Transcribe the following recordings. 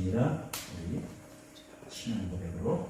있습니다. 우리 신앙 고백으로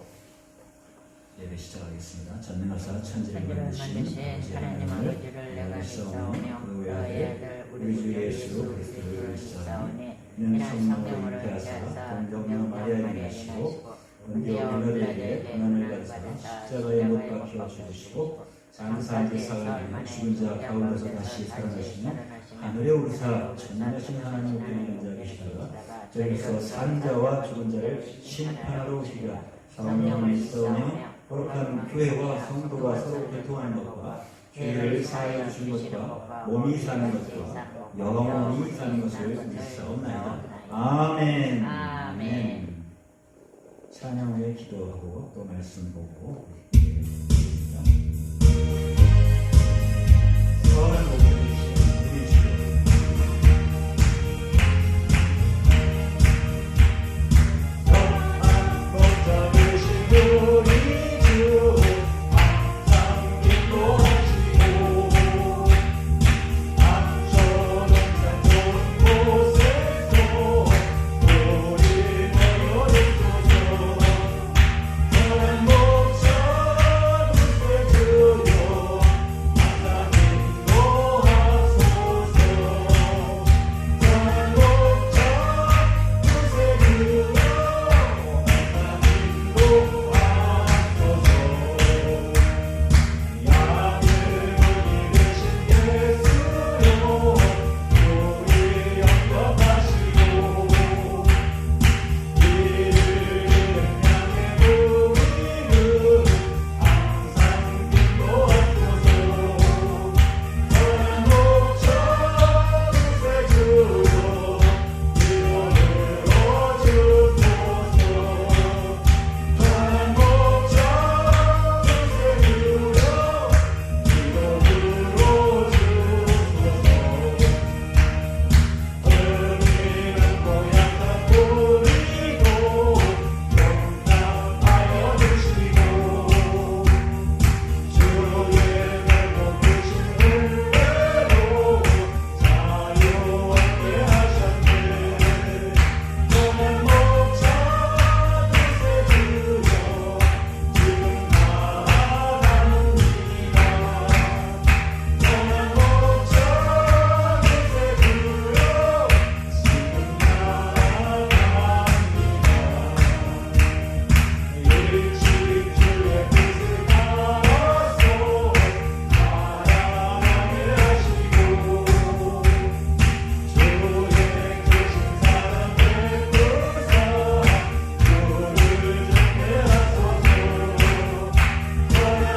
예배 시작하겠습니다. 전능하사 천지를 만드신 하나님 아버지를 내가 믿사오며 그 외아들 우리 주 예수 그리스도를 믿사오니 이는 성령으로 인하사 동정녀 마리아를 낳으시고 본디오 빌라도에게 고난을 받으사 십자가에 못 박혀 죽으시고 장사한 지 사흘 뒤에 죽은 자 가운데서 다시 살아나시며 하늘에 오르사 전능하신 하나님 우편에 앉아 계시다가 저기서 산 자와 죽은 자를 심판하러 오시리라. 성령을 믿사오며 거룩한 교회와 성도가 서로 교통하는 것과 죄를 사하여 주신 것과 몸이 사는 것과 영원히 사는 것을 믿사옵나이다. 아멘. 아멘. 찬양 후에 기도하고 또 말씀 보고 선한 복을 주시는 우리 주 선한 복 잡으신 우리 주 항상 기도하시고 암소동산 좋은 곳에서 우리 모여있소서. 선한 복 잡으세요 항상 기도하소서. 선한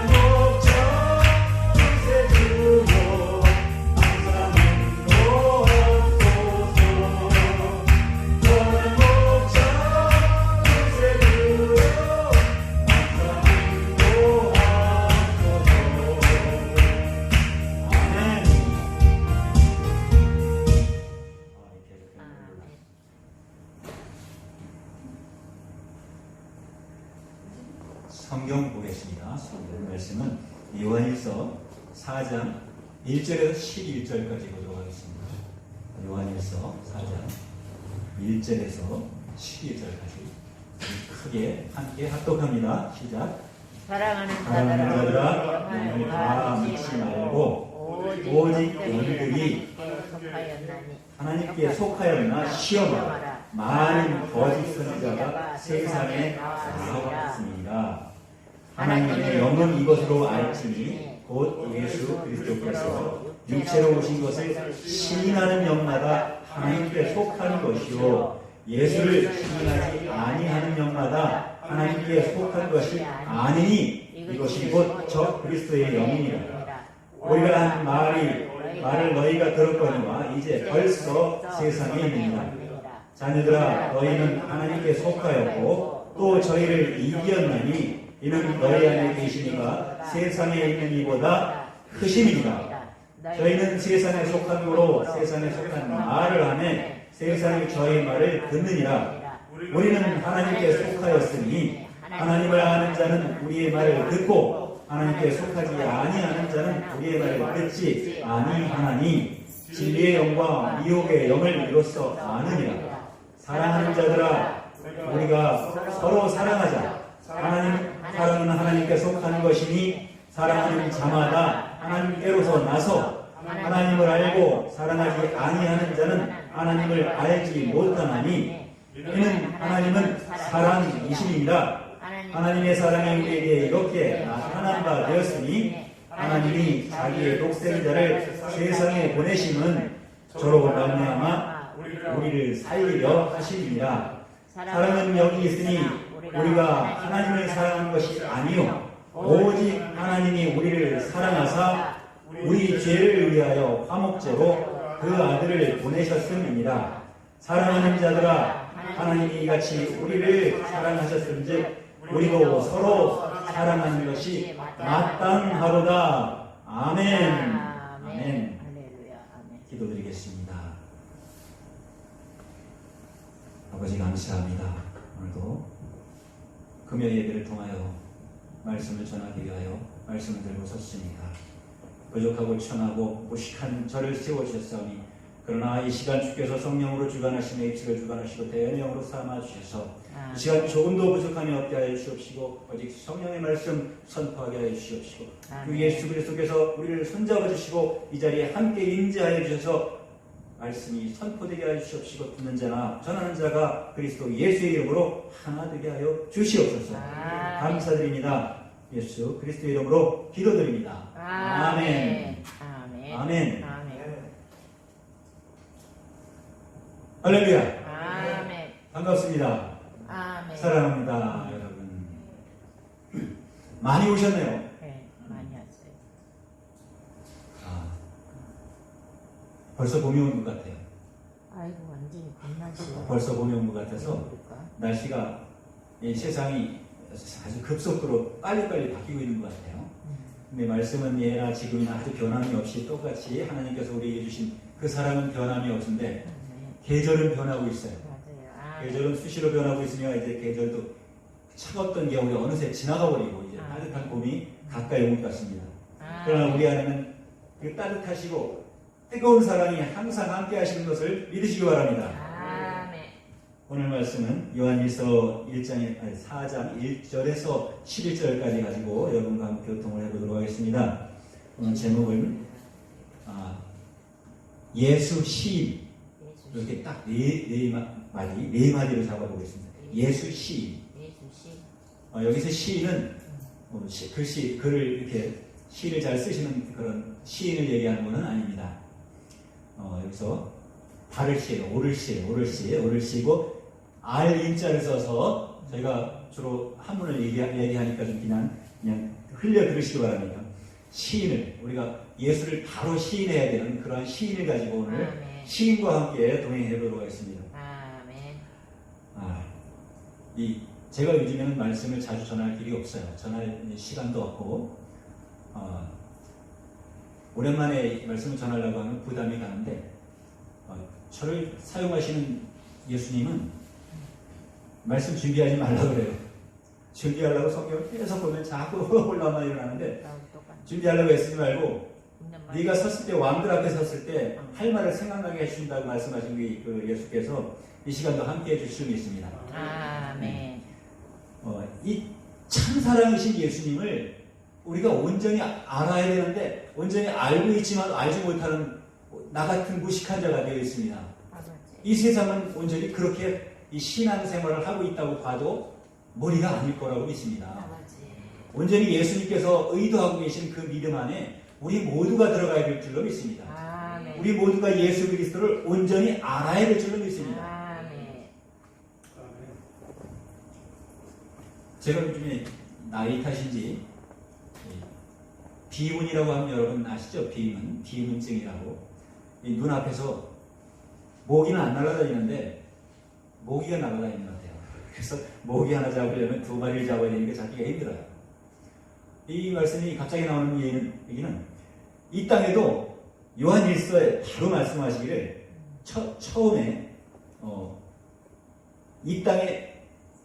복 잡으세요 성경 보겠습니다. 성경 말씀은 요한일서 4장 1절에서 11절까지 보도록 하겠습니다. 요한일서 4장 1절에서 11절까지 크게 함께 합독합니다. 시작. 사랑하는 자들아 영을 다 믿지 말고 오직 너희들이 하나님께 속하였나 시험하라. 많은 거짓 선지자가 세상에 나왔습니다. 하나님의 영은 이것으로 알지니 곧 예수 그리스도께서 육체로 오신 것을 시인하는 영마다 하나님께 속하는 것이요 예수를 시인하지 아니하는 영마다 하나님께 속한 것이 아니니 이것이 곧 저 그리스도의 영이니라. 우리가 한 말을 너희가 들었거니와 이제 벌써 세상에 있느니라. 자녀들아 너희는 하나님께 속하였고 또 저희를 이기었나니 이는 너희 안에 계시니가 세상에 있는 이보다 크심이니라. 저희는 세상에 속함으로 세상에 속한 말을 하매 세상이 저희 말을 듣느니라. 우리는 하나님께 속하였으니 하나님을 아는 자는 우리의 말을 듣고 하나님께 속하지 아니하는 자는 우리의 말을 듣지 아니하나니 진리의 영과 미혹의 영을 이로써 아느니라. 사랑하는 자들아 우리가 서로 사랑하자. 사랑은 하나님께 속하는 것이니 사랑하는 자마다 하나님께로서 나서 하나님을 알고 사랑하지 아니하는 자는 하나님을 알지 못하나니 이는 하나님은 사랑이시니라. 하나님의 사랑이 우리에게 이렇게 나타난 바 되었으니 하나님이 자기의 독생자를 세상에 보내심은 저로 말미암아 우리를 살리려 하심이니라. 사랑은 여기 있으니 우리가 하나님을 사랑한 것이 아니요 오직 하나님이 우리를 사랑하사 우리 죄를 위하여 화목제로 그 아들을 보내셨음이니라. 사랑하는 자들아, 하나님이 이같이 우리를 사랑하셨은즉 우리도 서로 사랑하는 것이 마땅하로다. 아멘. 아멘. 기도드리겠습니다. 아버지 감사합니다. 오늘도 금요 예배를 통하여 말씀을 전하기 위하여 말씀을 들고 섰습니다. 부족하고 천하고 무식한 저를 세워주셨사오니 그러나 이 시간 주께서 성령으로 주관하시며 입술을 주관하시고 대언의 영으로 삼아주셔서 이 시간 조금도 부족함이 없게 하여 주시옵시고 오직 성령의 말씀 선포하게 하여 주시옵시고 그 예수 그리스도께서 우리를 손잡아 주시고 이 자리에 함께 임재하여 주셔서 말씀이 선포되게 하여 주시옵시고 듣는 자나 전하는 자가 그리스도 예수의 이름으로 하나 되게 하여 주시옵소서. 감사드립니다. 예수 그리스도의 이름으로 기도드립니다. 아멘. 아멘. 아멘. 할렐루야. 아멘. 반갑습니다. 아멘. 사랑합니다, 여러분. 많이 오셨네요. 네, 많이 왔어요. 벌써 봄이 온 것 같아요. 아이고, 완전히 봄날씨야. 벌써 봄이 온 것 같아서 날씨가 이 세상이 아주 급속도로 빨리빨리 바뀌고 있는 것 같아요. 근데 말씀은 예나 지금이나 아주 변함이 없이 똑같이 하나님께서 우리에게 주신 그 사랑은 변함이 없는데 계절은 변하고 있어요. 계절은 수시로 변하고 있으니까 이제 계절도 차갑던 겨울이 어느새 지나가 버리고 이제 따뜻한 봄이 가까이 온 것 같습니다. 그러나 우리 안에는 그 따뜻하시고 뜨거운 사랑이 항상 함께 하시는 것을 믿으시기 바랍니다. 오늘 말씀은 요한일서 4장 1절에서 11절까지 가지고 여러분과 함께 교통을 해보도록 하겠습니다. 오늘 제목은 예수 시인, 이렇게 딱 네 마디로 잡아보겠습니다. 예수 시인. 여기서 시인은 글을 이렇게 시를 잘 쓰시는 그런 시인을 얘기하는 것은 아닙니다. 여기서 발을 시예요. 오를 시고 인자를 써서 저희가 주로 한문을 얘기하니까 좀 그냥 흘려 들으시기 바랍니다. 시인을 우리가 예수를 바로 시인해야 되는 그러한 시인을 가지고 오늘 시인과 함께 동행해 보도록 하겠습니다. 제가 요즘에는 말씀을 자주 전할 길이 없어요. 전할 시간도 없고 오랜만에 말씀을 전하려고 하면 부담이 가는데 저를 사용하시는 예수님은 말씀 준비하지 말라고 그래요. 준비하려고 성경을 계속 보면 자꾸 올라만 일어나는데 준비하려고 애쓰지 말고 네가 섰을 때 왕들 앞에 섰을 때 할 말을 생각나게 해주신다고 말씀하신 그 예수께서 이 시간도 함께 해주실 수 있습니다. 아멘. 이 참사랑이신 예수님을 우리가 온전히 알아야 되는데 온전히 알고 있지만 알지 못하는 나 같은 무식한 자가 되어 있습니다. 이 세상은 온전히 그렇게 이 신앙생활을 하고 있다고 봐도 무리가 아닐 거라고 믿습니다. 온전히 예수님께서 의도하고 계신 그 믿음 안에 우리 모두가 들어가야 될 줄로 믿습니다. 우리 모두가 예수 그리스도를 온전히 알아야 될 줄로 믿습니다. 제가 요즘에 나이 탓인지 비문이라고 하면 여러분 아시죠? 비문증이라고 눈앞에서 모기는 안 날아다니는데 모기가 날아다니는 것 같아요. 그래서 모기 하나 잡으려면 2마리를 잡아야 되니까 잡기가 힘들어요. 이 말씀이 갑자기 나오는 얘기는 이 땅에도 요한일서에 바로 말씀하시기를 처음에 이 땅에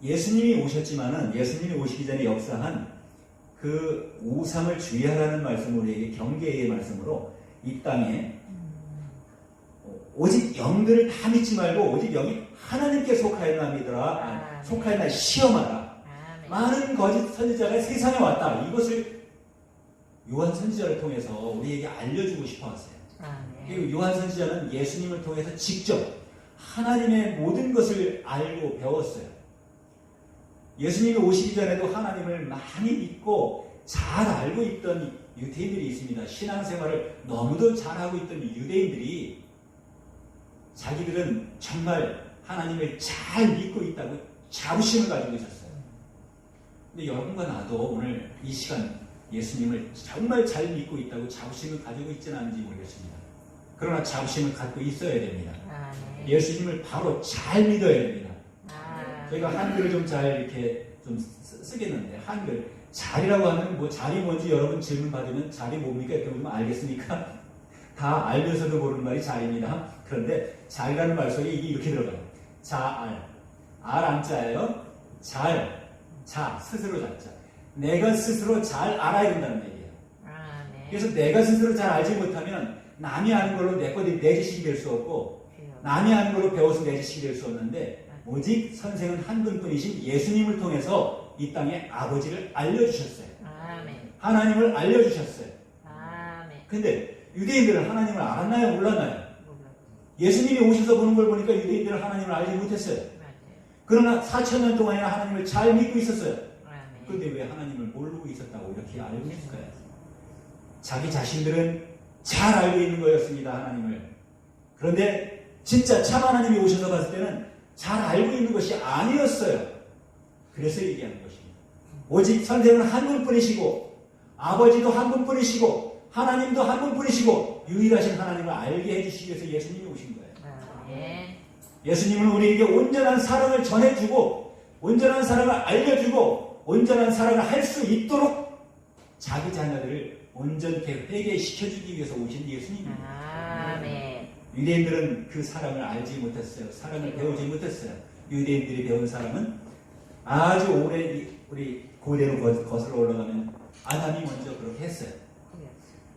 예수님이 오셨지만은 예수님이 오시기 전에 역사한 그 우상을 주의하라는 말씀으로 우리에게 경계의 말씀으로 이 땅에 오직 영들을 다 믿지 말고 오직 여기 하나님께 속하였나 믿어라. 속하였나 시험하라. 많은 거짓 선지자가 세상에 왔다. 이것을 요한 선지자를 통해서 우리에게 알려주고 싶어 하세요. 그리고 요한 선지자는 예수님을 통해서 직접 하나님의 모든 것을 알고 배웠어요. 예수님이 오시기 전에도 하나님을 많이 믿고 잘 알고 있던 유대인들이 있습니다. 신앙생활을 너무도 잘하고 있던 유대인들이 자기들은 정말 하나님을 잘 믿고 있다고 자부심을 가지고 있었어요. 근데 여러분과 나도 오늘 이 시간 예수님을 정말 잘 믿고 있다고 자부심을 가지고 있지는 않은지 모르겠습니다. 그러나 자부심을 갖고 있어야 됩니다. 예수님을 바로 잘 믿어야 됩니다. 저희가 한글을 좀 잘 이렇게 좀 쓰겠는데, 한글 잘이라고 하면 뭐 잘이 뭔지 여러분 질문 받으면 잘이 뭡니까? 이렇게 좀 알겠습니까? 다 알면서도 모르는 말이 잘입니다. 그런데 잘이라는 말 속에 이게 이렇게 들어가요. 잘, 안자예요. 잘, 자, 스스로 자자. 내가 스스로 잘 알아야 된다는 얘기예요. 그래서 내가 스스로 잘 알지 못하면 남이 아는 걸로 내 지식이 될 수 없고, 남이 아는 걸로 배워서 내 지식이 될 수 없는데, 오직 선생은 한 분뿐이신 예수님을 통해서 이 땅에 아버지를 알려주셨어요. 하나님을 알려주셨어요. 근데 유대인들은 하나님을 알았나요? 몰랐나요? 예수님이 오셔서 보는 걸 보니까 유대인들은 하나님을 알지 못했어요. 그러나 4,000년 동안이나 하나님을 잘 믿고 있었어요. 그런데 왜 하나님을 모르고 있었다고 이렇게 알고 있을까요? 자기 자신들은 잘 알고 있는 거였습니다. 하나님을. 그런데 진짜 참 하나님이 오셔서 봤을 때는 잘 알고 있는 것이 아니었어요. 그래서 얘기하는 것입니다. 오직 선생은 한 분뿐이시고 아버지도 한 분뿐이시고 하나님도 한 분뿐이시고 유일하신 하나님을 알게 해주시기 위해서 예수님이 오신 거예요. 예수님은 우리에게 온전한 사랑을 전해주고 온전한 사랑을 알려주고 온전한 사랑을 할 수 있도록 자기 자녀들을 온전케 회개시켜주기 위해서 오신 예수님입니다. 유대인들은 그 사랑을 알지 못했어요. 사랑을 배우지 못했어요. 유대인들이 배운 사랑은 아주 오래 우리 고대로 거슬러 올라가면 아담이 먼저 그렇게 했어요.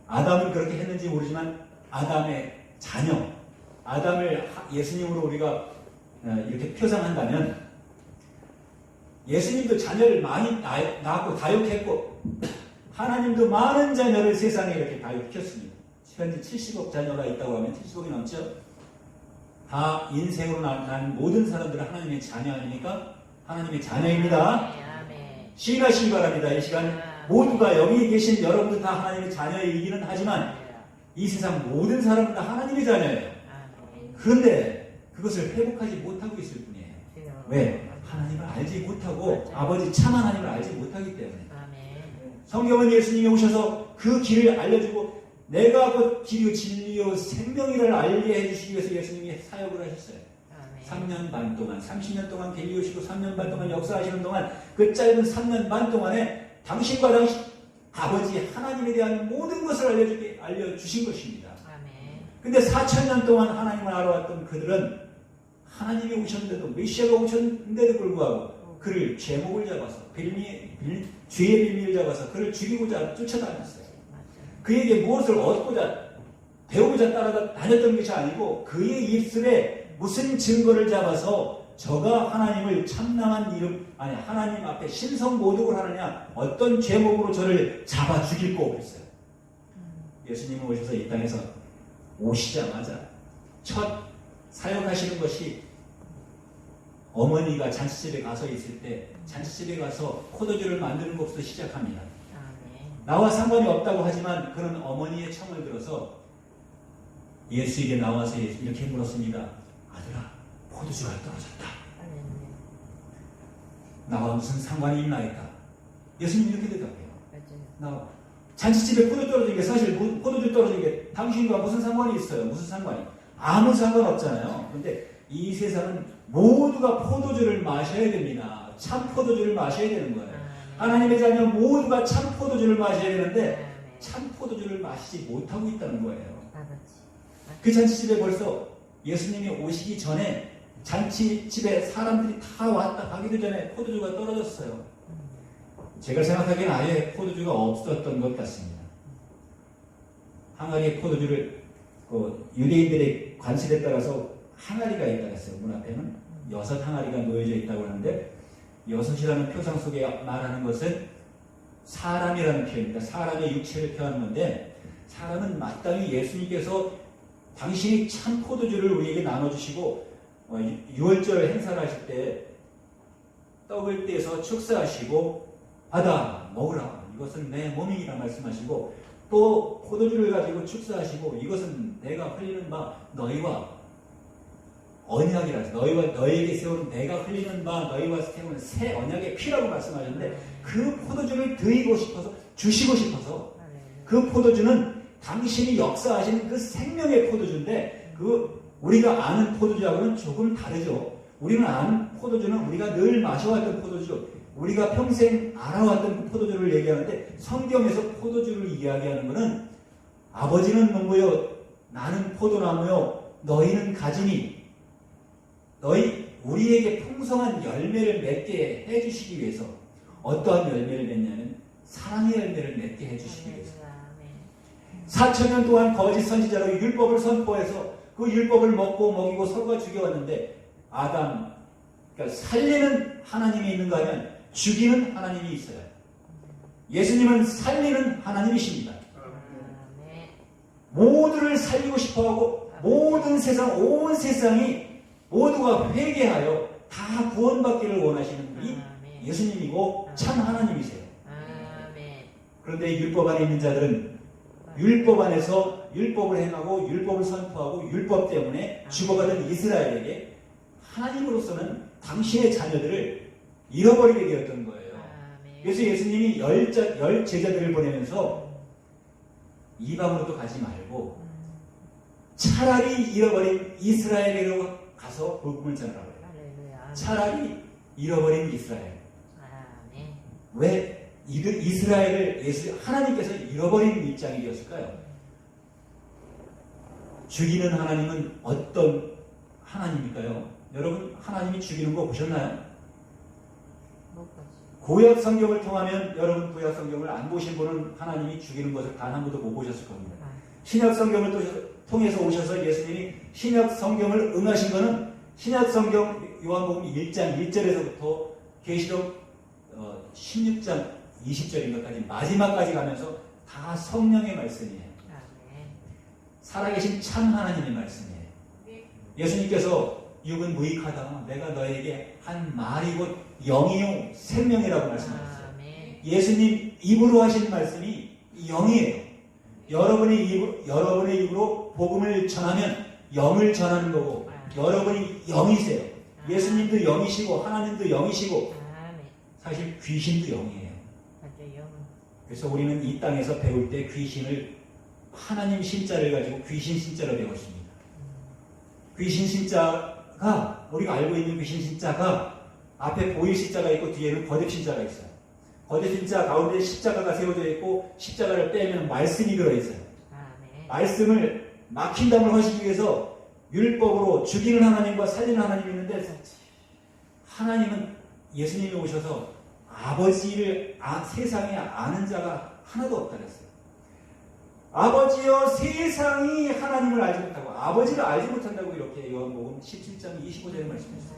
아담은 그렇게 했는지 모르지만 아담의 자녀, 아담을 예수님으로 우리가 이렇게 표상한다면 예수님도 자녀를 많이 낳았고 다육했고 하나님도 많은 자녀를 세상에 이렇게 다육했습니다. 현재 70억 자녀가 있다고 하면 70억이 넘죠? 다 인생으로 난 모든 사람들은 하나님의 자녀 아닙니까? 하나님의 자녀입니다. 시인하시기 바랍니다. 이 시간 모두가 여기 계신 여러분들 다 하나님의 자녀이기는 하지만 이 세상 모든 사람은 다 하나님의 자녀예요. 그런데 그것을 회복하지 못하고 있을 뿐이에요. 왜? 하나님을 알지 못하고 아버지 참 하나님을 알지 못하기 때문에. 성경은 예수님이 오셔서 그 길을 알려주고 내가 곧 길이요 진리요 생명이를 알게 해주시기 위해서 예수님이 사역을 하셨어요. 3년 반 동안 30년 동안 갤리 오시고 3년 반 동안 역사하시는 동안 그 짧은 3년 반 동안에 당신과 당신 아버지 하나님에 대한 모든 것을 알려주신 것입니다. 근데 4,000년 동안 하나님을 알아왔던 그들은 하나님이 오셨는데도 메시아가 오셨는데도 불구하고 그를 제목을 잡아서 죄의 빌미를 잡아서 그를 죽이고자 쫓아다녔어요. 그에게 무엇을 얻고자 배우고자 따라다녔던 것이 아니고 그의 입술에 무슨 증거를 잡아서 저가 하나님을 참남한 이름 하나님 앞에 신성모독을 하느냐 어떤 죄목으로 저를 잡아 죽일고 그랬어요. 예수님은 오셔서 이 땅에서 오시자마자 첫 사역하시는 것이 어머니가 잔치집에 가서 있을 때 잔치집에 가서 포도주를 만드는 것부터 시작합니다. 나와 상관이 없다고 하지만 그런 어머니의 청을 들어서 예수에게 나와서 이렇게 물었습니다. 아들아, 포도주가 떨어졌다. 나와 무슨 상관이 있나이까? 예수님 이렇게 대답해요. 나와 잔치집에 포도 떨어진 게 사실 포도주 떨어진 게 당신과 무슨 상관이 있어요? 무슨 상관이? 아무 상관 없잖아요. 그런데 이 세상은 모두가 포도주를 마셔야 됩니다. 참 포도주를 마셔야 되는 거예요. 하나님의 자녀 모두가 참 포도주를 마셔야 되는데 참 포도주를 마시지 못하고 있다는 거예요. 그 잔치집에 벌써 예수님이 오시기 전에 잔치집에 사람들이 다 왔다 가기도 전에 포도주가 떨어졌어요. 제가 생각하기엔 아예 포도주가 없었던 것 같습니다. 항아리에 포도주를 그 유대인들의 관습에 따라서 항아리가 있다고 했어요. 문 앞에는 6 항아리가 놓여져 있다고 하는데 6이라는 표상 속에 말하는 것은 사람이라는 표현입니다. 사람의 육체를 표현하는 건데 사람은 마땅히 예수님께서 당신이 참 포도주를 우리에게 나눠주시고 6월절 행사를 하실 때 떡을 떼서 축사하시고 받아 먹으라 이것은 내 몸이라 말씀하시고 또 포도주를 가지고 축사하시고 이것은 내가 흘리는 바 너희와 언약이라서 너희에게 세우는 내가 흘리는 바 너희와 세우는 새 언약의 피라고 말씀하셨는데 그 포도주를 드리고 싶어서 주시고 싶어서 그 포도주는 당신이 역사하시는 그 생명의 포도주인데 그 우리가 아는 포도주하고는 조금 다르죠. 우리는 아는 포도주는 우리가 늘 마셔왔던 포도주, 우리가 평생 알아왔던 그 포도주를 얘기하는데 성경에서 포도주를 이야기하는 것은 아버지는 농부요 나는 포도나무요 너희는 가지니 우리에게 풍성한 열매를 맺게 해주시기 위해서 어떠한 열매를 맺냐면 사랑의 열매를 맺게 해주시기 위해서 4,000년 동안 거짓 선지자로 율법을 선포해서 그 율법을 먹고 먹이고 서로가 죽여왔는데 아담, 그러니까 살리는 하나님이 있는가 하면 죽이는 하나님이 있어요. 예수님은 살리는 하나님이십니다. 모두를 살리고 싶어하고 모든 세상, 온 세상이 모두가 회개하여 다 구원받기를 원하시는 분이 예수님이고 참 하나님이세요. 그런데 율법 안에 있는 자들은 율법 안에서 율법을 행하고 율법을 선포하고 율법 때문에 죽어가던 이스라엘에게 하나님으로서는 당신의 자녀들을 잃어버리게 되었던 거예요. 그래서 예수님이 열 제자들을 보내면서 이방으로도 가지 말고 차라리 잃어버린 이스라엘로 가서 복음을 전하라고 해요. 차라리 잃어버린 이스라엘. 왜 이스라엘을 하나님께서 잃어버린 입장이 되었을까요? 죽이는 하나님은 어떤 하나님일까요? 여러분 하나님이 죽이는 거 보셨나요? 구약 성경을 통하면 여러분 구약 성경을 안 보신 분은 하나님이 죽이는 것을 단 한 번도 못 보셨을 겁니다. 신약 성경을 통해서 오셔서 예수님이 신약 성경을 응하신 것은 신약 성경 요한복음 1장 1절에서부터 계시록 16장 20절인가까지 마지막까지 가면서 다 성령의 말씀이에요. 살아계신 참 하나님의 말씀이에요. 예수님께서 육은 무익하다. 내가 너에게 한 말이 곧 영이요 생명이라고 말씀하셨어요. 예수님 입으로 하신 말씀이 영이에요. 여러분의 입으로 복음을 전하면 영을 전하는 거고 여러분이 영이세요. 예수님도 영이시고 하나님도 영이시고 사실 귀신도 영이에요. 그래서 우리는 이 땅에서 배울 때 귀신을 하나님 신자를 가지고 귀신 신자로 배웠습니다. 귀신 신자가 우리가 알고 있는 귀신 신자가 앞에 보일 십자가 있고 뒤에는 거듭 신자가 있어요. 거듭 신자 가운데 십자가가 세워져 있고 십자가를 빼면 말씀이 들어있어요. 말씀을 막힌 담을 하시기 위해서 율법으로 죽이는 하나님과 살리는 하나님이 있는데 하나님은 예수님이 오셔서 아버지를 세상에 아는 자가 하나도 없다 그랬어요. 아버지여 세상이 하나님을 알지 못하고 아버지를 알지 못한다고 이렇게 요한복음 17장 25절에 말씀했어요.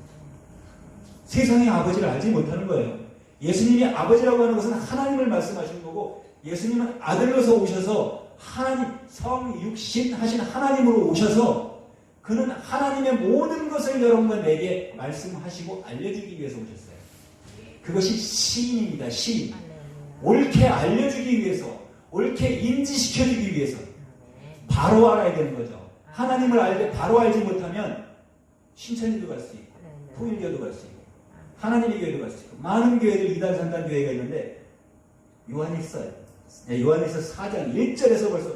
세상이 아버지를 알지 못하는 거예요. 예수님이 아버지라고 하는 것은 하나님을 말씀하시는 거고 예수님은 아들로서 오셔서 하나님 성육신 하신 하나님으로 오셔서 그는 하나님의 모든 것을 여러분과 내게 말씀하시고 알려주기 위해서 오셨어요. 그것이 시인입니다. 시인. 옳게 알려주기 위해서 옳게 인지시켜주기 위해서 바로 알아야 되는 거죠. 하나님을 알되 바로 알지 못하면 신천지도 갈 수 있고 통일교도 갈 수 있고 하나님의 교회도 갈 수 있고 많은 교회들 이단 산단 교회가 있는데 요한일서 4장 1절에서 벌써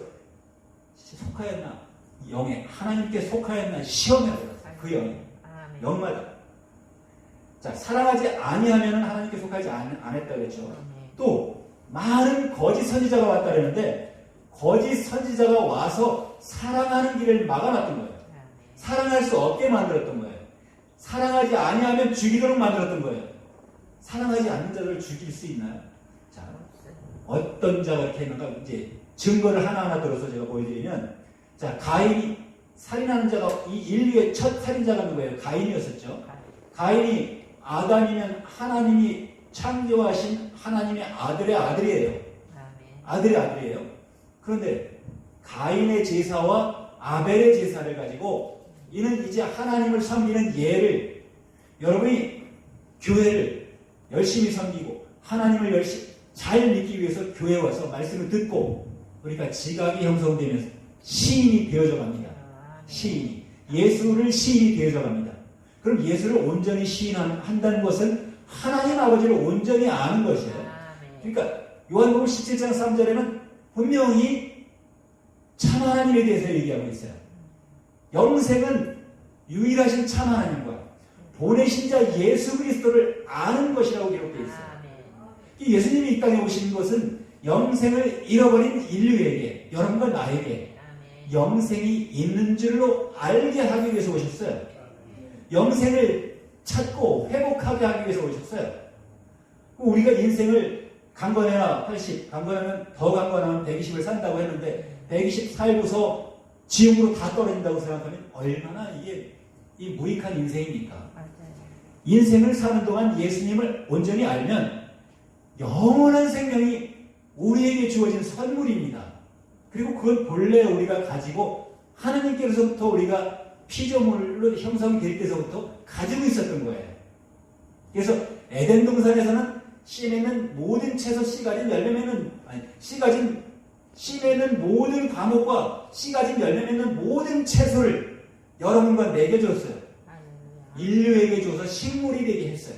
속하였나 영에 하나님께 속하였나 시험해야 돼요. 그 영이 영마다 자 사랑하지 아니하면 하나님께 속하지 않았다 그랬죠. 또 많은 거짓 선지자가 왔다 그랬는데 거짓 선지자가 와서 사랑하는 길을 막아놨던 거예요. 사랑할 수 없게 만들었던 거예요. 사랑하지 아니하면 죽이도록 만들었던 거예요. 사랑하지 않는 자들을 죽일 수 있나요? 자, 어떤 자가 이렇게 했는가 이제 증거를 하나하나 들어서 제가 보여드리면 자, 가인이 살인하는 자가 이 인류의 첫 살인자가 누구예요? 가인이었었죠. 가인이 아담이면 하나님이 창조하신 하나님의 아들의 아들이에요. 아들의 아들이에요. 그런데 가인의 제사와 아벨의 제사를 가지고 이는 이제 하나님을 섬기는 예를, 여러분이 교회를 열심히 섬기고 하나님을 열심히 잘 믿기 위해서 교회에 와서 말씀을 듣고 그러니까 지각이 형성되면서 시인이 되어져 갑니다. 시인이. 예수를 시인이 되어져 갑니다. 그럼 예수를 온전히 시인한다는 것은 하나님 아버지를 온전히 아는 것이에요. 그러니까 요한복음 17장 3절에는 분명히 참 하나님에 대해서 얘기하고 있어요. 영생은 유일하신 참 하나님과 보내신 자 예수 그리스도를 아는 것이라고 기록되어 있어요. 예수님이 이 땅에 오신 것은 영생을 잃어버린 인류에게, 여러분과 나에게 영생이 있는 줄로 알게 하기 위해서 오셨어요. 영생을 찾고 회복하게 하기 위해서 오셨어요. 우리가 인생을 강건해야 80, 강건하면 더 강건하면 120을 산다고 했는데 120 살고서 지옥으로 다 떨어진다고 생각하면 얼마나 이게 이 무익한 인생입니까? 인생을 사는 동안 예수님을 온전히 알면 영원한 생명이 우리에게 주어진 선물입니다. 그리고 그건 본래 우리가 가지고 하나님께로부터 우리가 피조물로 형성될 때서부터 가지고 있었던 거예요. 그래서 에덴 동산에서는 씨 맺는 모든 채소, 씨 가진 열매 맺는 씨 맺는 모든 과목과 씨 가진 열매 맺는 모든 채소를 여러분과 내게 줬어요. 인류에게 줘서 식물이 되게 했어요.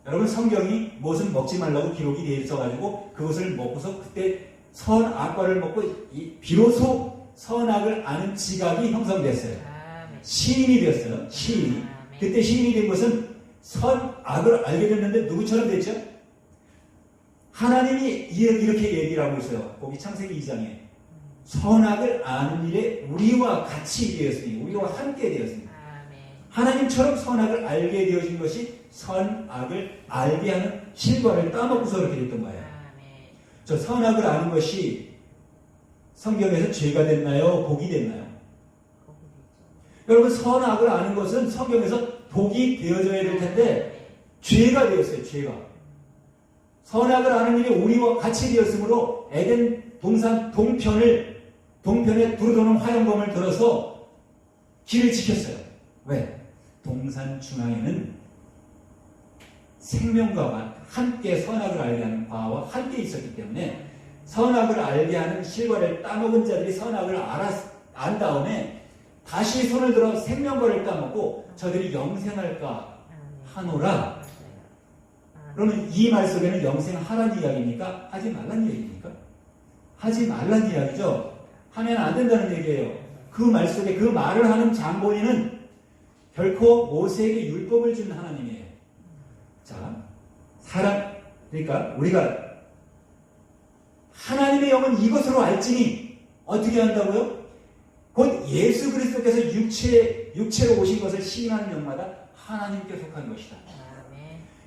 여러분 성경이 무엇은 먹지 말라고 기록이 되어 있어가지고 그것을 먹고서 그때 선악과를 먹고 비로소 선악을 아는 지각이 형성됐어요. 시인이 되었어요. 시인이. 그때 시인이 된 것은 선악을 알게 됐는데 누구처럼 됐죠? 하나님이 이렇게 얘기를 하고 있어요. 거기 창세기 2장에 선악을 아는 일에 우리와 같이 되었으니 우리와 함께 되었습니다. 하나님처럼 선악을 알게 되어진 것이 선악을 알게 하는 실과를 따먹고서 그렇게 됐던 거예요. 저 선악을 아는 것이 성경에서 죄가 됐나요? 복이 됐나요? 여러분 선악을 아는 것은 성경에서 복이 되어져야 될 텐데 죄가 되었어요. 죄가. 선악을 아는 일이 우리와 같이 되었으므로 에덴 동산 동편에 두루도는 화영검을 들어서 길을 지켰어요. 왜? 동산 중앙에는 생명과 함께 선악을 알게 하는 과와 함께 있었기 때문에 선악을 알게 하는 실과를 따먹은 자들이 선악을 안 다음에 다시 손을 들어 생명과를 따먹고 저들이 영생할까 하노라. 그러면 이 말 속에는 영생하라는 이야기입니까? 하지 말라는 얘기입니까? 하지 말라는 이야기죠. 하면 안 된다는 얘기예요. 그 말 속에 그 말을 하는 장본인은 결코 모세에게 율법을 준 하나님이에요. 자, 그러니까 우리가 하나님의 영은 이것으로 알지니 어떻게 한다고요? 곧 예수 그리스도께서 육체로 오신 것을 시인하는 영마다 하나님께 속한 것이다.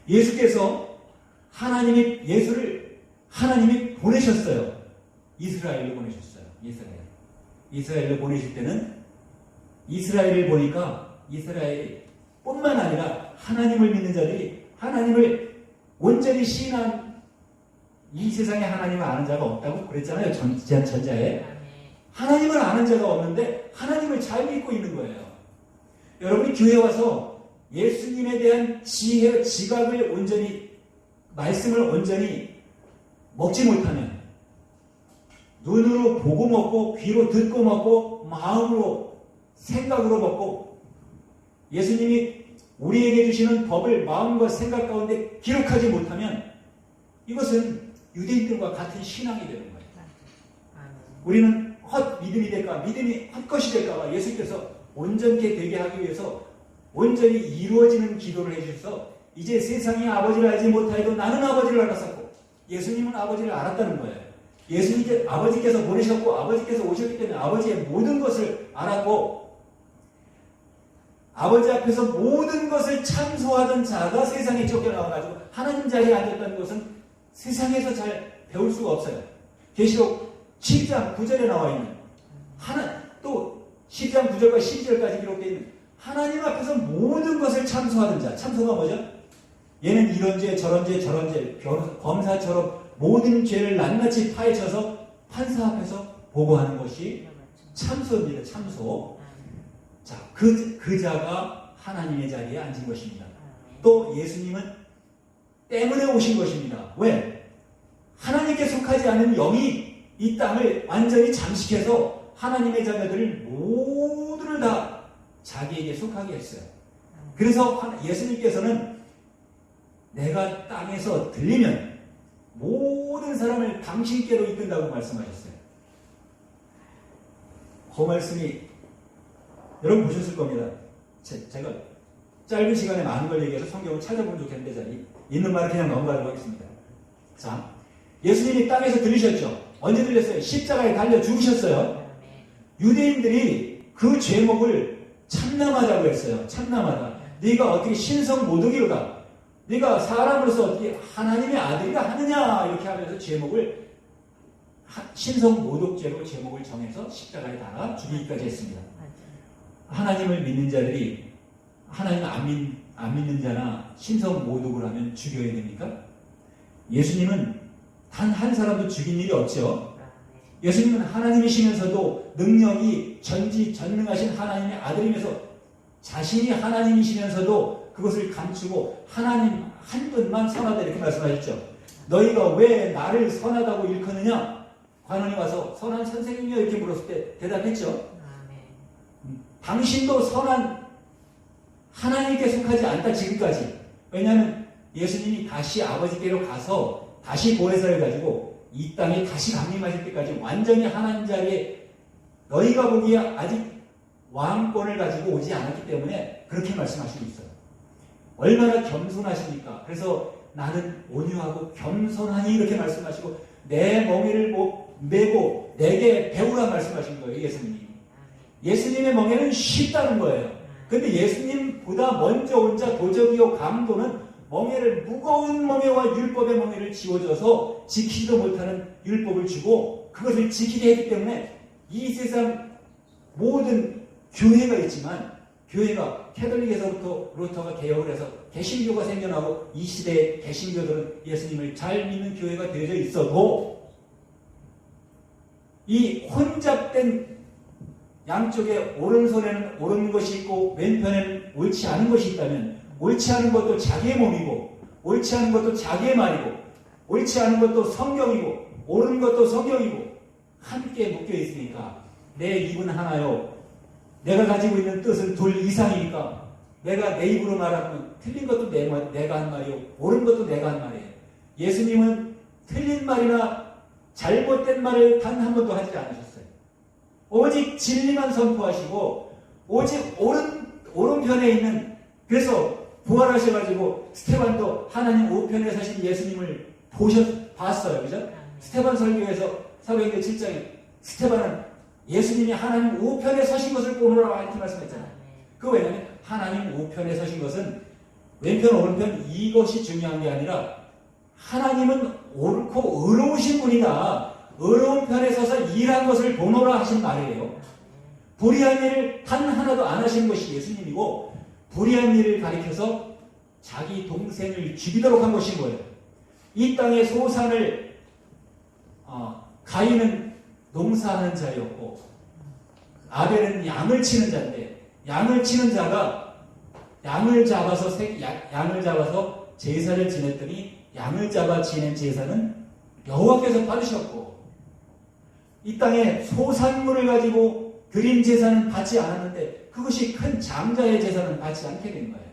예수께서 하나님이 보내셨어요. 이스라엘로 보내셨어요. 이스라엘로 보내실 때는 이스라엘을 보니까 이스라엘이 뿐만 아니라 하나님을 믿는 자들이 하나님을 온전히 시인한 이 세상에 하나님을 아는 자가 없다고 그랬잖아요. 전자에. 하나님을 아는 자가 없는데 하나님을 잘 믿고 있는 거예요. 여러분이 교회에 와서 예수님에 대한 지각을 온전히 말씀을 온전히 먹지 못하면 눈으로 보고 먹고 귀로 듣고 먹고 마음으로 생각으로 먹고 예수님이 우리에게 주시는 법을 마음과 생각 가운데 기록하지 못하면 이것은 유대인들과 같은 신앙이 되는 거예요. 우리는 믿음이 될까? 믿음이 헛것이 될까 봐 예수께서 온전케 되게 하기 위해서 온전히 이루어지는 기도를 해주셔서 이제 세상이 아버지를 알지 못하여도 나는 아버지를 알았었고 예수님은 아버지를 알았다는 거예요. 예수님께 아버지께서 보내셨고 아버지께서 오셨기 때문에 아버지의 모든 것을 알았고 아버지 앞에서 모든 것을 참소하던 자가 세상에 쫓겨나와가지고 하나님 자리에 앉았다는 것은 세상에서 잘 배울 수가 없어요. 계시록 7장 9절에 나와 있는 또 12장 9절과 12절까지 기록되어 있는 하나님 앞에서 모든 것을 참소하는 자. 참소가 뭐죠? 얘는 이런 죄 저런 죄 저런 죄 검사처럼 모든 죄를 낱낱이 파헤쳐서 판사 앞에서 보고하는 것이 참소입니다. 참소. 자, 그 자가 하나님의 자리에 앉은 것입니다. 또 예수님은 때문에 오신 것입니다. 왜? 하나님께 속하지 않은 영이 이 땅을 완전히 잠식해서 하나님의 자녀들을 모두를 다 자기에게 속하게 했어요. 그래서 예수님께서는 내가 땅에서 들리면 모든 사람을 당신께로 이끈다고 말씀하셨어요. 그 말씀이 여러분 보셨을 겁니다. 제가 짧은 시간에 많은 걸 얘기해서 성경을 찾아보면 좋겠는데 있는 말을 그냥 넘어가도록 하겠습니다. 자, 예수님이 땅에서 들리셨죠? 언제 들렸어요? 십자가에 달려 죽으셨어요. 유대인들이 그 죄목을 참남하다고 했어요. 참남하다. 네가 어떻게 신성 모독이로다. 네가 사람으로서 어떻게 하나님의 아들이라 하느냐 이렇게 하면서 제목을 신성 모독죄로 제목을 정해서 십자가에 달아 죽이기까지 했습니다. 하나님을 믿는 자들이 하나님 안 믿는 자나 신성 모독을 하면 죽여야 됩니까? 예수님은 단 한 사람도 죽인 일이 없죠. 예수님은 하나님이시면서도 능력이 전지전능하신 하나님의 아들이면서 자신이 하나님이시면서도 그것을 감추고 하나님 한 분만 선하다 이렇게 말씀하셨죠. 너희가 왜 나를 선하다고 일컫느냐? 관원이 와서 선한 선생님이여 이렇게 물었을 때 대답했죠. 당신도 선한 하나님께 속하지 않다 지금까지. 왜냐하면 예수님이 다시 아버지께로 가서 다시 보혜사를 가지고 이 땅에 다시 강림하실 때까지 완전히 하나님 자리에 너희가 보기에 아직 왕권을 가지고 오지 않았기 때문에 그렇게 말씀하시고 있어요. 얼마나 겸손하십니까? 그래서 나는 온유하고 겸손하니 이렇게 말씀하시고 내 멍에를 메고 내게 배우라 말씀하신 거예요. 예수님이. 예수님의 멍에는 쉽다는 거예요. 근데 예수님보다 먼저 온 자 도적이요 강도는 무거운 멍에와 율법의 멍에를 지워줘서 지키지도 못하는 율법을 주고 그것을 지키게 했기 때문에 이 세상 모든 교회가 있지만 교회가 캐톨릭에서부터 루터가 개혁을 해서 개신교가 생겨나고 이 시대의 개신교들은 예수님을 잘 믿는 교회가 되어져 있어도 이 혼잡된 양쪽에 오른손에는 옳은 것이 있고 왼편에는 옳지 않은 것이 있다면 옳지 않은 것도 자기의 몸이고 옳지 않은 것도 자기의 말이고 옳지 않은 것도 성경이고 옳은 것도 성경이고 함께 묶여 있으니까 내 입은 하나요. 내가 가지고 있는 뜻은 둘 이상이니까 내가 내 입으로 말하면 틀린 것도 내가 한 말이요. 옳은 것도 내가 한 말이에요. 예수님은 틀린 말이나 잘못된 말을 단 한 번도 하지 않으셨어요. 오직 진리만 선포하시고 오직 옳은 편에 있는 그래서 부활하셔가지고 스테반도 하나님 우편에 서신 예수님을 봤어요. 그죠? 스테반 설교에서 사도행전 7장에 스테반은 예수님이 하나님 우편에 서신 것을 보노라 이렇게 말씀했잖아요. 그 왜냐하면 하나님 우편에 서신 것은 왼편 오른편 이것이 중요한 게 아니라 하나님은 옳고 의로우신 분이다. 의로운 편에 서서 일한 것을 보노라 하신 말이에요. 불의한 일을 단 하나도 안 하신 것이 예수님이고 불의한 일을 가리켜서 자기 동생을 죽이도록 한 것인 거예요. 이 땅의 소산을 가인은 농사하는 자였고 아벨은 양을 치는 자인데 양을 치는 자가 양을 잡아서 제사를 지냈더니 양을 잡아 지낸 제사는 여호와께서 받으셨고 이 땅에 소산물을 가지고 드린 제사는 받지 않았는데 그것이 큰 장자의 제사는 받지 않게 된 거예요.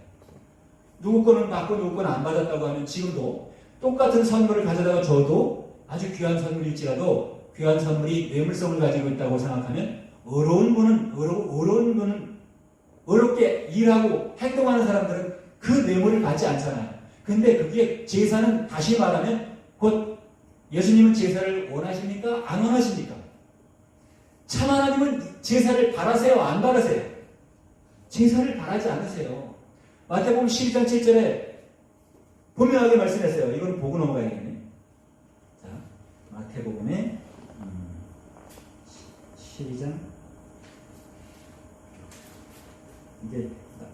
누구 거는 받고 누구 거는 안 받았다고 하면 지금도 똑같은 선물을 가져다가 줘도 아주 귀한 선물일지라도 귀한 선물이 뇌물성을 가지고 있다고 생각하면 의로운 분은 의롭게 일하고 행동하는 사람들은 그 뇌물을 받지 않잖아요. 근데 그게 제사는 다시 말하면 곧 예수님은 제사를 원하십니까? 안 원하십니까? 참 하나님은 제사를 바라세요? 안 바라세요? 제사를 바라지 않으세요. 마태복음 12장 7절에 분명하게 말씀했어요. 이건 보고 넘어가야겠네. 자, 마태복음에 12장 이게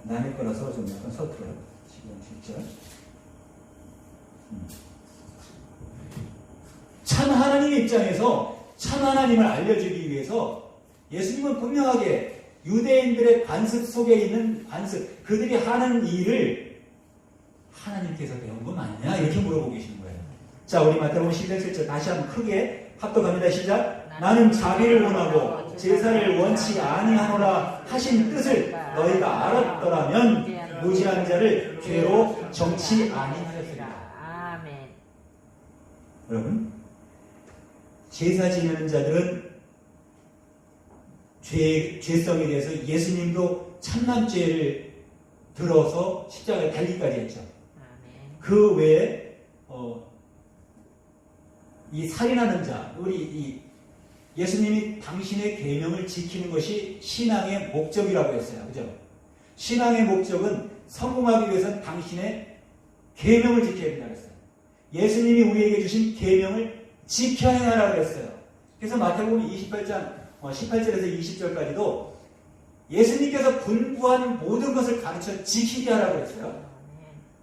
남의 거라서 좀 약간 서툴어요. 지금 진짜. 참 하나님의 입장에서 참 하나님을 알려주기 위해서 예수님은 분명하게 유대인들의 관습 속에 있는 관습, 그들이 하는 일을 하나님께서 배운 거 맞냐? 이렇게 물어보고 계시는 거예요. 자, 우리 마태복음 11절 다시 한번 크게 합독합니다. 시작. 나는 자비를 원하고 제사를 원치 아니하노라 하신 뜻을 너희가 알았더라면 무지한 자를 죄로 정치 아니하였으리라. 아멘. 여러분, 제사 지내는 자들은 죄성에 대해서 예수님도 참남죄를 들어서 십자가에 달리기까지 했죠. 아멘. 그 외에 이 살인하는 자, 우리 예수님이 당신의 계명을 지키는 것이 신앙의 목적이라고 했어요. 그죠? 신앙의 목적은 성공하기 위해서는 당신의 계명을 지켜야 된다고 했어요. 예수님이 우리에게 주신 계명을 지켜야 하라고 했어요. 그래서 마태복음 28장 18절에서 20절까지도 예수님께서 분부한 모든 것을 가르쳐 지키게 하라고 했어요.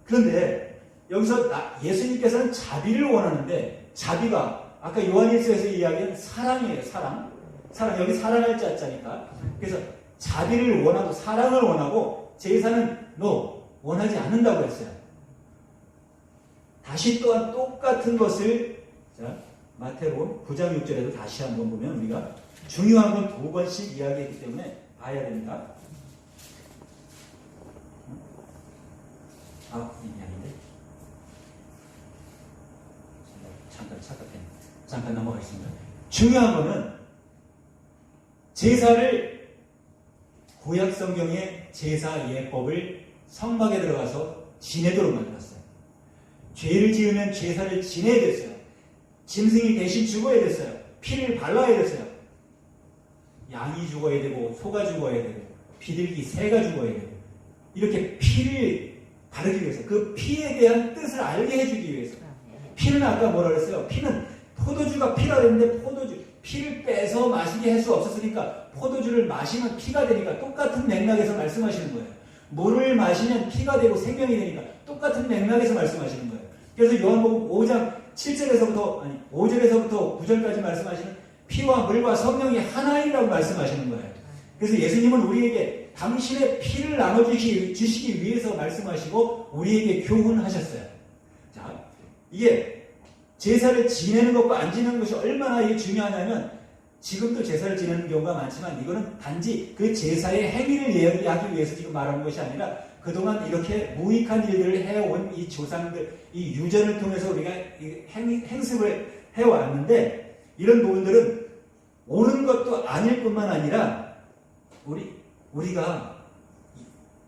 그런데 여기서 예수님께서는 자비를 원하는데 자비가 아까 요한일서에서 이야기한 사랑이에요. 사랑. 여기 사랑할 자자니까. 그래서 자비를 원하고 사랑을 원하고 제사는 원하지 않는다고 했어요. 다시 또한 똑같은 것을 마태복음 9장 6절에도 다시 한번 보면 우리가 중요한 건 두 번씩 이야기했기 때문에 봐야 됩니다. 이 이야기인데 잠깐 착각했네. 잠깐 넘어가겠습니다. 중요한 거는 제사를 구약 성경의 제사 예법을 성막에 들어가서 지내도록 만들었어요. 죄를 지으면 제사를 지내야 됐어요. 짐승이 대신 죽어야 됐어요. 피를 발라야 됐어요. 양이 죽어야 되고 소가 죽어야 되고 비둘기 새가 죽어야 되고 이렇게 피를 바르기 위해서 그 피에 대한 뜻을 알게 해주기 위해서 피는 아까 뭐라 그랬어요? 피는 포도주가 피라 그랬는데 피를 빼서 마시게 할 수 없었으니까 포도주를 마시면 피가 되니까 똑같은 맥락에서 말씀하시는 거예요. 물을 마시면 피가 되고 생명이 되니까 똑같은 맥락에서 말씀하시는 거예요. 그래서 요한복음 5장 5절에서부터 9절까지 말씀하시는 피와 물과 성령이 하나이라고 말씀하시는 거예요. 그래서 예수님은 우리에게 당신의 피를 나눠주시기 위해서 말씀하시고 우리에게 교훈하셨어요. 자, 이게 제사를 지내는 것과 안 지내는 것이 얼마나 이게 중요하냐면 지금도 제사를 지내는 경우가 많지만 이거는 단지 그 제사의 행위를 이야기하기 위해서 지금 말하는 것이 아니라 그동안 이렇게 무익한 일들을 해온 이 조상들, 이 유전을 통해서 우리가 행습을 해왔는데 이런 부분들은 옳은 것도 아닐 뿐만 아니라 우리가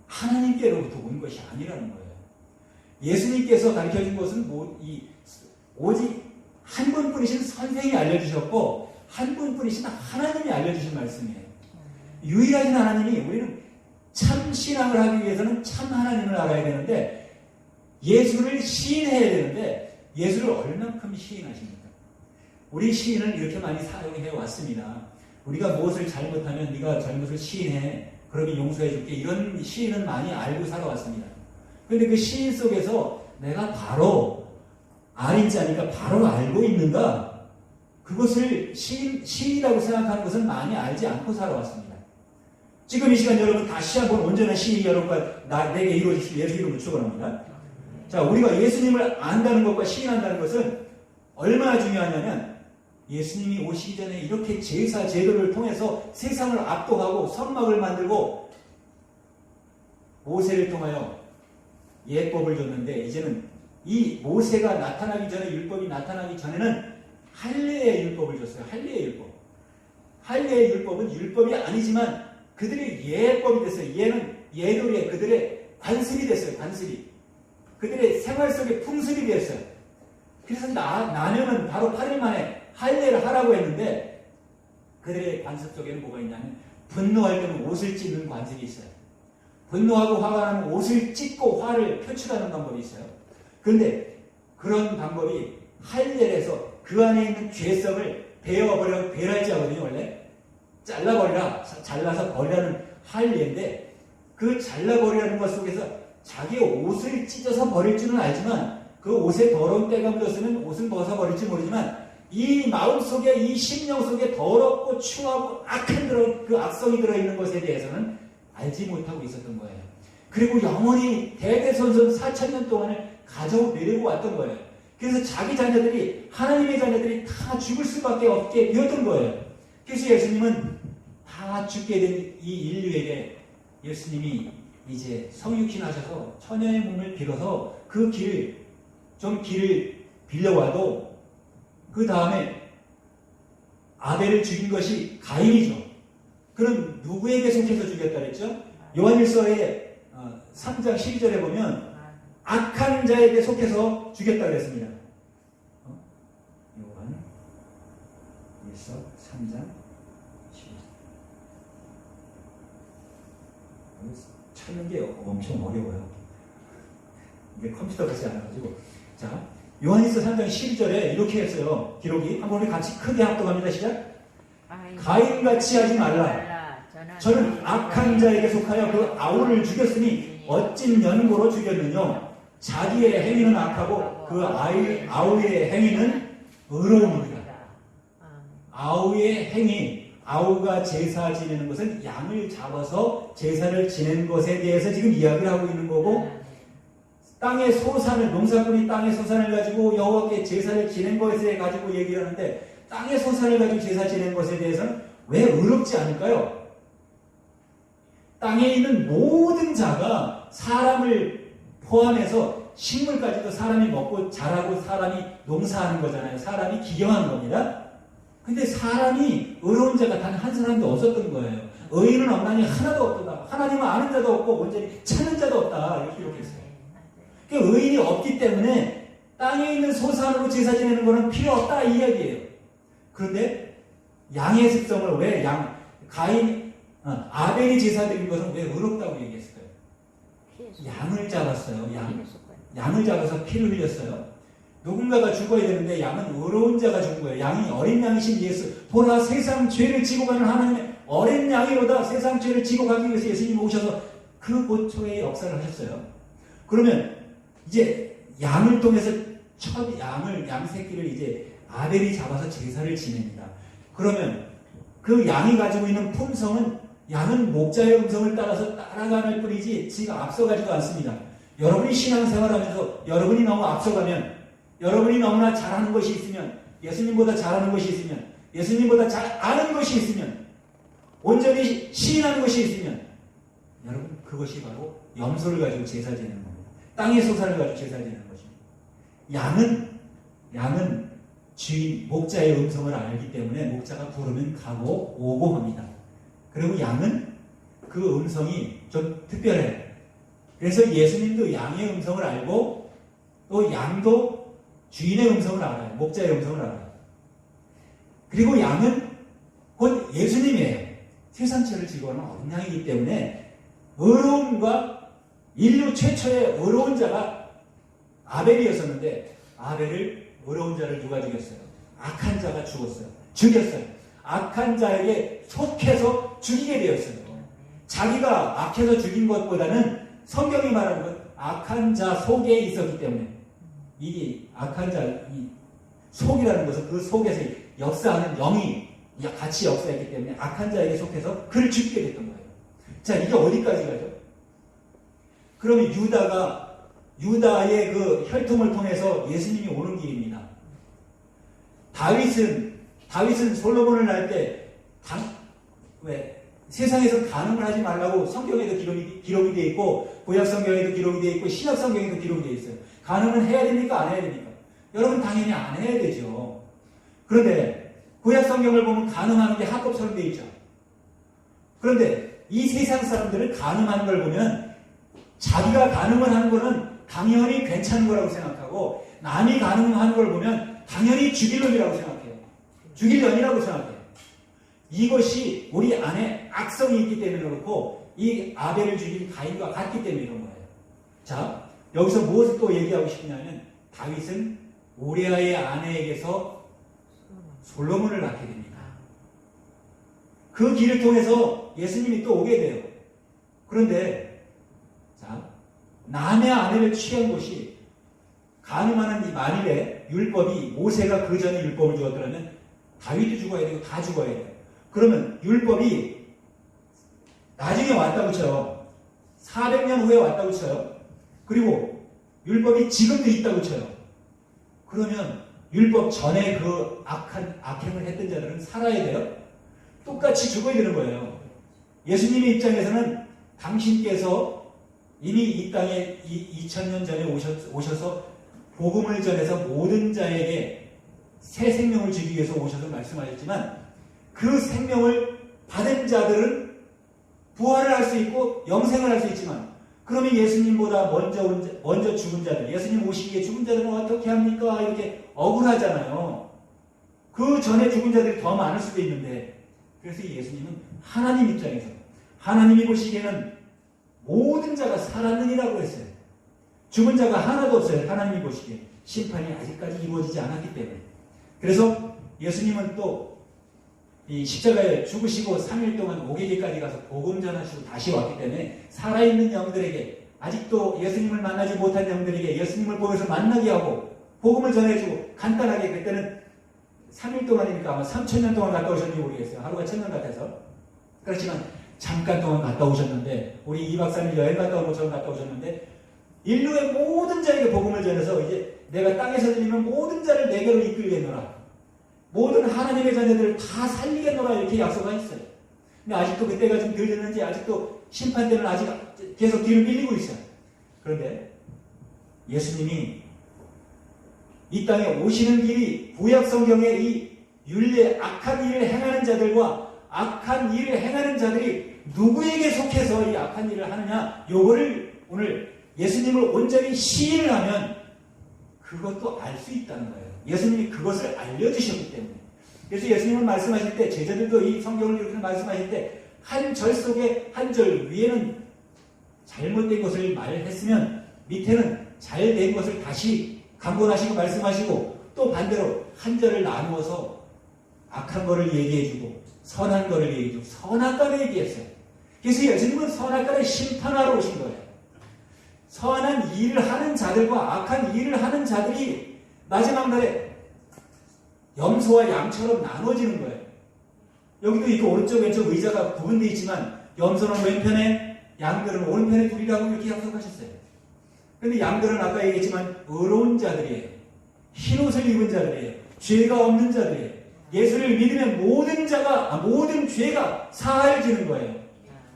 하나님께로부터 온 것이 아니라는 거예요. 예수님께서 가르쳐준 것은 오직 한 분뿐이신 선생이 알려주셨고 한 분뿐이신 하나님이 알려주신 말씀이에요. 유일하신 하나님이 우리는 참 신앙을 하기 위해서는 참 하나님을 알아야 되는데 예수를 시인해야 되는데 예수를 얼만큼 시인하십니까? 우리 시인은 이렇게 많이 사용해 왔습니다. 우리가 무엇을 잘못하면 네가 잘못을 시인해. 그러면 용서해 줄게. 이런 시인은 많이 알고 살아왔습니다. 그런데 그 시인 속에서 내가 바로 아린자니까 바로 알고 있는가? 그것을 시인이라고 생각하는 것은 많이 알지 않고 살아왔습니다. 지금 이 시간 여러분 다시 한번 온전한 시인이 여러분과 내게 이루어지시길 예수 이름으로 축원합니다. 자, 우리가 예수님을 안다는 것과 시인한다는 것은 얼마나 중요하냐면 예수님이 오시기 전에 이렇게 제사 제도를 통해서 세상을 압도하고 성막을 만들고 모세를 통하여 예법을 줬는데 이제는 이 모세가 나타나기 전에 율법이 나타나기 전에는 할례의 율법을 줬어요. 할례의 율법. 할례의 율법은 율법이 아니지만 그들의 예법이 됐어요. 예놀이에 그들의 관습이 됐어요. 관습이. 그들의 생활 속의 풍습이 됐어요. 그래서 나면은 바로 8일 만에 할례를 하라고 했는데 그들의 관습 속에는 뭐가 있냐면 분노할 때는 옷을 찢는 관습이 있어요. 분노하고 화가 나면 옷을 찢고 화를 표출하는 방법이 있어요. 그런데 그런 방법이 할례에서 그 안에 있는 죄성을 베어버려 배랄지 하거든요. 원래 잘라서 버리라는 할례인데 그 잘라버리라는 것 속에서 자기 옷을 찢어서 버릴 줄은 알지만 그 옷에 더러운 때가 묻었으면 옷은 벗어버릴지 모르지만 이 마음속에 이 심령 속에 더럽고 추하고 악한 그 악성이 들어있는 것에 대해서는 알지 못하고 있었던 거예요. 그리고 영원히 대대손손 4,000년 동안을 가져내려고 왔던 거예요. 그래서 자기 자녀들이 하나님의 자녀들이 다 죽을 수밖에 없게 되었던 거예요. 그래서 예수님은 다 죽게 된 이 인류에게 예수님이 이제 성육신 하셔서 처녀의 몸을 빌어서 그 길을 빌려와도 그 다음에 아벨을 죽인 것이 가인이죠. 그럼 누구에게 속해서 죽였다 그랬죠? 요한일서의 3장 12절에 보면 악한 자에게 속해서 죽였다 그랬습니다. 요한일서 3장 12절. 찾는 게 엄청 어려워요. 이게 컴퓨터 같지 않아가지고. 자, 요한일서 3장 12절에 이렇게 했어요. 기록이. 한번 우리 같이 크게 합독합니다. 시작. 가인같이 하지 말라. 저는 악한 자에게 속하여 그 아우를 죽였으니 어찐 연고로 죽였느냐. 자기의 행위는 악하고 그 아우의 행위는 의로움이다. 아우의 행위, 아우가 제사 지내는 것은 양을 잡아서 제사를 지내는 것에 대해서 지금 이야기를 하고 있는 거고, 땅의 소산을, 농사꾼이 땅의 소산을 가지고 여호와께 제사를 지낸 것에 가지고 얘기를 하는데, 땅의 소산을 가지고 제사 지낸 것에 대해서는 왜 의롭지 않을까요? 땅에 있는 모든 자가 사람을 포함해서 식물까지도 사람이 먹고 자라고 사람이 농사하는 거잖아요. 사람이 기경하는 겁니다. 근데 사람이 의로운 자가 단 한 사람도 없었던 거예요. 의인은 없나니 하나도 없다. 하나님은 아는 자도 없고 온전히 찾는 자도 없다. 이렇게 기록했어요. 그러니까 의인이 없기 때문에 땅에 있는 소산으로 제사 지내는 것은 필요 없다 이 이야기예요. 그런데 양의 습성을 왜 아벨이 제사 드린 것은 왜 의롭다고 얘기했을까요? 양을 잡았어요. 양을 잡아서 피를 흘렸어요. 누군가가 죽어야 되는데 양은 의로운 자가 죽은 거예요. 양이 어린 양이신 예수. 보라 세상 죄를 지고 가는 하나님의 어린 양이로다. 세상 죄를 지고 가기 위해서 예수님이 오셔서 그 고초의 역사를 하셨어요. 그러면 이제 양을 통해서 첫 양 새끼를 이제 아벨이 잡아서 제사를 지냅니다. 그러면 그 양이 가지고 있는 품성은 양은 목자의 음성을 따라서 따라가는 뿐이지 지가 앞서가지도 않습니다. 여러분이 신앙생활하면서 여러분이 너무 앞서가면, 여러분이 너무나 잘하는 것이 있으면, 예수님보다 잘하는 것이 있으면, 예수님보다 잘 아는 것이 있으면, 온전히 시인하는 것이 있으면, 여러분 그것이 바로 염소를 가지고 제사 지내는 겁니다. 땅의 소산을 가지고 제사 지내는 것입니다. 양은 주인 목자의 음성을 알기 때문에 목자가 부르면 가고 오고 합니다. 그리고 양은 그 음성이 좀 특별해요. 그래서 예수님도 양의 음성을 알고 또 양도 주인의 음성을 알아요. 목자의 음성을 알아요. 그리고 양은 곧 예수님이에요. 세상 죄를 지고 가는 어린 양이기 때문에 의로움과 인류 최초의 의로운 자가 아벨이었었는데, 아벨을 의로운 자를 누가 죽였어요? 악한 자가 죽였어요. 악한 자에게 속해서 죽이게 되었어요. 자기가 악해서 죽인 것보다는 성경이 말하는 건 악한 자 속에 있었기 때문에, 이 악한 자, 이 속이라는 것은 그 속에서 역사하는 영이 같이 역사했기 때문에 악한 자에게 속해서 그를 죽이게 됐던 거예요. 자, 이게 어디까지 가죠? 그러면 유다의 그 혈통을 통해서 예수님이 오는 길입니다. 다윗은 솔로몬을 낳을 때 세상에서 간음을 하지 말라고 성경에도 기록이 되어 있고, 구약 성경에도 기록이 되어 있고, 신약 성경에도 기록이 되어 있어요. 간음은 해야 됩니까? 안 해야 됩니까? 여러분 당연히 안 해야 되죠. 그런데 구약 성경을 보면 간음하는 게 합법처럼 되어 있죠. 그런데 이 세상 사람들은 간음하는 걸 보면 자기가 간음을 하는 거는 당연히 괜찮은 거라고 생각하고, 남이 간음하는 걸 보면 당연히 죽일 놈이라고 생각해요. 죽일 년이라고 생각해요. 이것이 우리 안에 악성이 있기 때문에 그렇고, 이 아벨을 죽인 가인과 같기 때문에 그런 거예요. 자, 여기서 무엇을 또 얘기하고 싶냐면, 다윗은 우리아의 아내에게서 솔로몬을 낳게 됩니다. 그 길을 통해서 예수님이 또 오게 돼요. 그런데 남의 아내를 취한 것이 가늠하는 이 만일에 율법이 모세가 그 전에 율법을 주었더라면 다윗도 죽어야 되고 다 죽어야 돼요. 그러면 율법이 나중에 왔다고 쳐요. 400년 후에 왔다고 쳐요. 그리고 율법이 지금도 있다고 쳐요. 그러면 율법 전에 그 악행을 했던 자들은 살아야 돼요? 똑같이 죽어야 되는 거예요. 예수님의 입장에서는 당신께서 이미 이 땅에 2000년 전에 오셔서 복음을 전해서 모든 자에게 새 생명을 주기 위해서 오셔서 말씀하셨지만 그 생명을 받은 자들은 부활을 할 수 있고 영생을 할 수 있지만 그러면 예수님보다 먼저 죽은 자들, 예수님 오시기에 죽은 자들은 어떻게 합니까? 이렇게 억울하잖아요. 그 전에 죽은 자들이 더 많을 수도 있는데 그래서 예수님은 하나님 입장에서 하나님이 보시기에는 모든 자가 살았느니라고 했어요. 죽은 자가 하나도 없어요. 하나님이 보시기에 심판이 아직까지 이루어지지 않았기 때문에. 그래서 예수님은 또 이 십자가에 죽으시고 3일 동안 오개기까지 가서 복음 전하시고 다시 왔기 때문에 살아있는 영들에게 아직도 예수님을 만나지 못한 영들에게 예수님을 보여서 만나게 하고 복음을 전해주고 간단하게 그때는 3일 동안이니까 아마 3000년 동안 갔다 오셨는지 모르겠어요. 하루가 1000년 같아서. 그렇지만 잠깐 동안 갔다 오셨는데 우리 2박 3일 여행 갔다 온 것처럼 갔다 오셨는데 인류의 모든 자에게 복음을 전해서 이제 내가 땅에서 들리면 모든 자를 내게로 이끌겠노라. 모든 하나님의 자녀들을 다 살리겠노라 이렇게 약속하셨어요. 근데 아직도 그때가 좀 덜 됐는지 아직도 심판 때는 아직 계속 뒤로 밀리고 있어요. 그런데 예수님이 이 땅에 오시는 길이 구약 성경의 이 율례 악한 일을 행하는 자들과 악한 일을 행하는 자들이 누구에게 속해서 이 악한 일을 하느냐 요거를 오늘 예수님을 온전히 시인을 하면 그것도 알 수 있다는 거예요. 예수님이 그것을 알려주셨기 때문에. 그래서 예수님은 말씀하실 때 제자들도 이 성경을 이렇게 말씀하실 때 한 절 속에 한 절 위에는 잘못된 것을 말했으면 밑에는 잘된 것을 다시 강권하시고 말씀하시고 또 반대로 한 절을 나누어서 악한 거를 얘기해주고 선한 거를 얘기해주고 선악과를 얘기했어요. 그래서 예수님은 선악과를 심판하러 오신 거예요. 선한 일을 하는 자들과 악한 일을 하는 자들이 마지막 날에 염소와 양처럼 나눠지는 거예요. 여기도 이렇게 오른쪽 왼쪽 의자가 구분되어 있지만 염소는 왼편에 양들은 오른편에 두리라고 이렇게 약속하셨어요. 그런데 양들은 아까 얘기했지만 의로운 자들이에요. 흰옷을 입은 자들이에요. 죄가 없는 자들이에요. 예수를 믿으면 모든 죄가 사하여지는 거예요.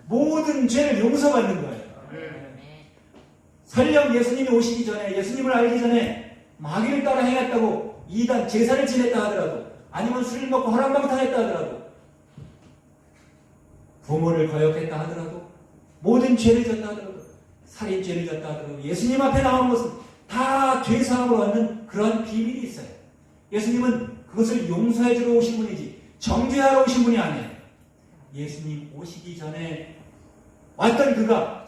모든 죄를 용서받는 거예요. 설령 예수님이 오시기 전에 예수님을 알기 전에 마귀를 따라 행했다고 이단 제사를 지냈다 하더라도 아니면 술을 먹고 허랑방탕했다 하더라도 부모를 거역했다 하더라도 모든 죄를 졌다 하더라도 살인죄를 졌다 하더라도 예수님 앞에 나온 것은 다 죄사함을 얻는 그런 비밀이 있어요. 예수님은 그것을 용서해 주러 오신 분이지 정죄하러 오신 분이 아니에요. 예수님 오시기 전에 왔던 그가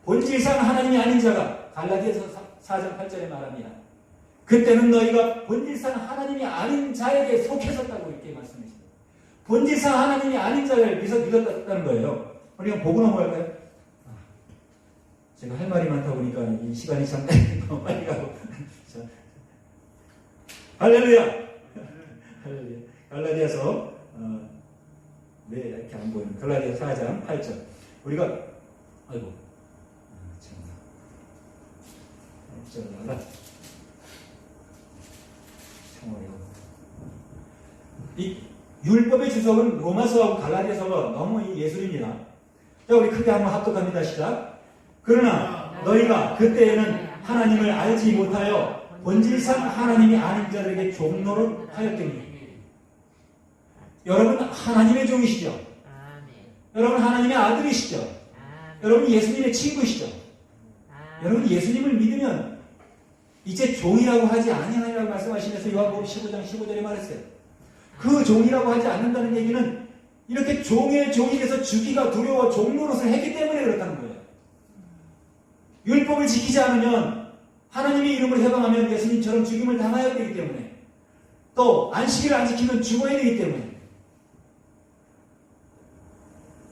본질상 하나님이 아닌 자가 갈라디아서 4장 8절에 말합니다. 그때는 너희가 본질상 하나님이 아닌 자에게 속해섰다고 이렇게 말씀했습니다. 본질상 하나님이 아닌 자를 믿었다는 거예요. 우리가 보고 넘어갈까요? 제가 할 말이 많다 보니까 이 시간이 참 빨리 가고. 할렐루야! 할렐루야. 갈라디아서 네, 이렇게 안 보이는 갈라디아서 4장 8절. 우리가 아이고 이 율법의 주석은 로마서하고 갈라디아서가 너무 예술입니다. 자, 우리 크게 한번 합독합니다. 시작. 그러나 너희가 그때에는 하나님을 알지 못하여 본질상 하나님이 아닌 자들에게 종노릇 하였더니. 여러분 하나님의 종이시죠. 여러분 하나님의 아들이시죠. 여러분 예수님의 친구시죠. 여러분 예수님을 믿으면 이제 종이라고 하지 아니하리라고 말씀하시면서 요한복음 15장 15절에 말했어요. 그 종이라고 하지 않는다는 얘기는 이렇게 종의 종이 돼서 주기가 두려워 종노릇을 했기 때문에 그렇다는 거예요. 율법을 지키지 않으면 하나님의 이름을 해방하면 예수님처럼 죽임을 당해야 되기 때문에 또 안식일을 안 지키면 죽어야 되기 때문에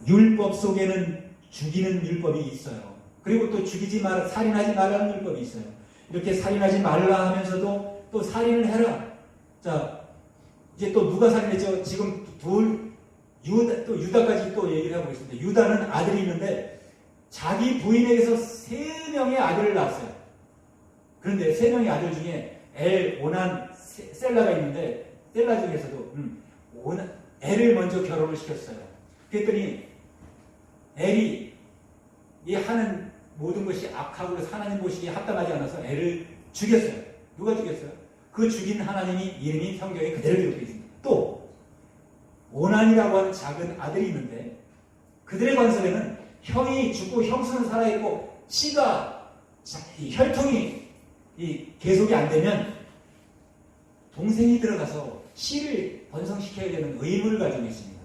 율법 속에는 죽이는 율법이 있어요. 그리고 또 죽이지 말라, 살인하지 말라는 율법이 있어요. 이렇게 살인하지 말라 하면서도 또 살인을 해라. 자, 이제 또 누가 살인했죠? 지금 유다까지 또 얘기를 하고 있습니다. 유다는 아들이 있는데 자기 부인에게서 3명의 아들을 낳았어요. 그런데 3명의 아들 중에 오난, 셀라가 있는데 셀라 중에서도 엘을 먼저 결혼을 시켰어요. 그랬더니 엘이 이 하는 모든 것이 악하고 하나님 보시기에 합당하지 않아서 엘을 죽였어요. 누가 죽였어요? 그 죽인 하나님이 이름이 성경에 그대로 기록되어 있습니다. 또 오난이라고 하는 작은 아들이 있는데 그들의 관습에는 형이 죽고 형수는 살아있고 혈통이 계속이 안 되면 동생이 들어가서 씨를 번성시켜야 되는 의무를 가지고 있습니다.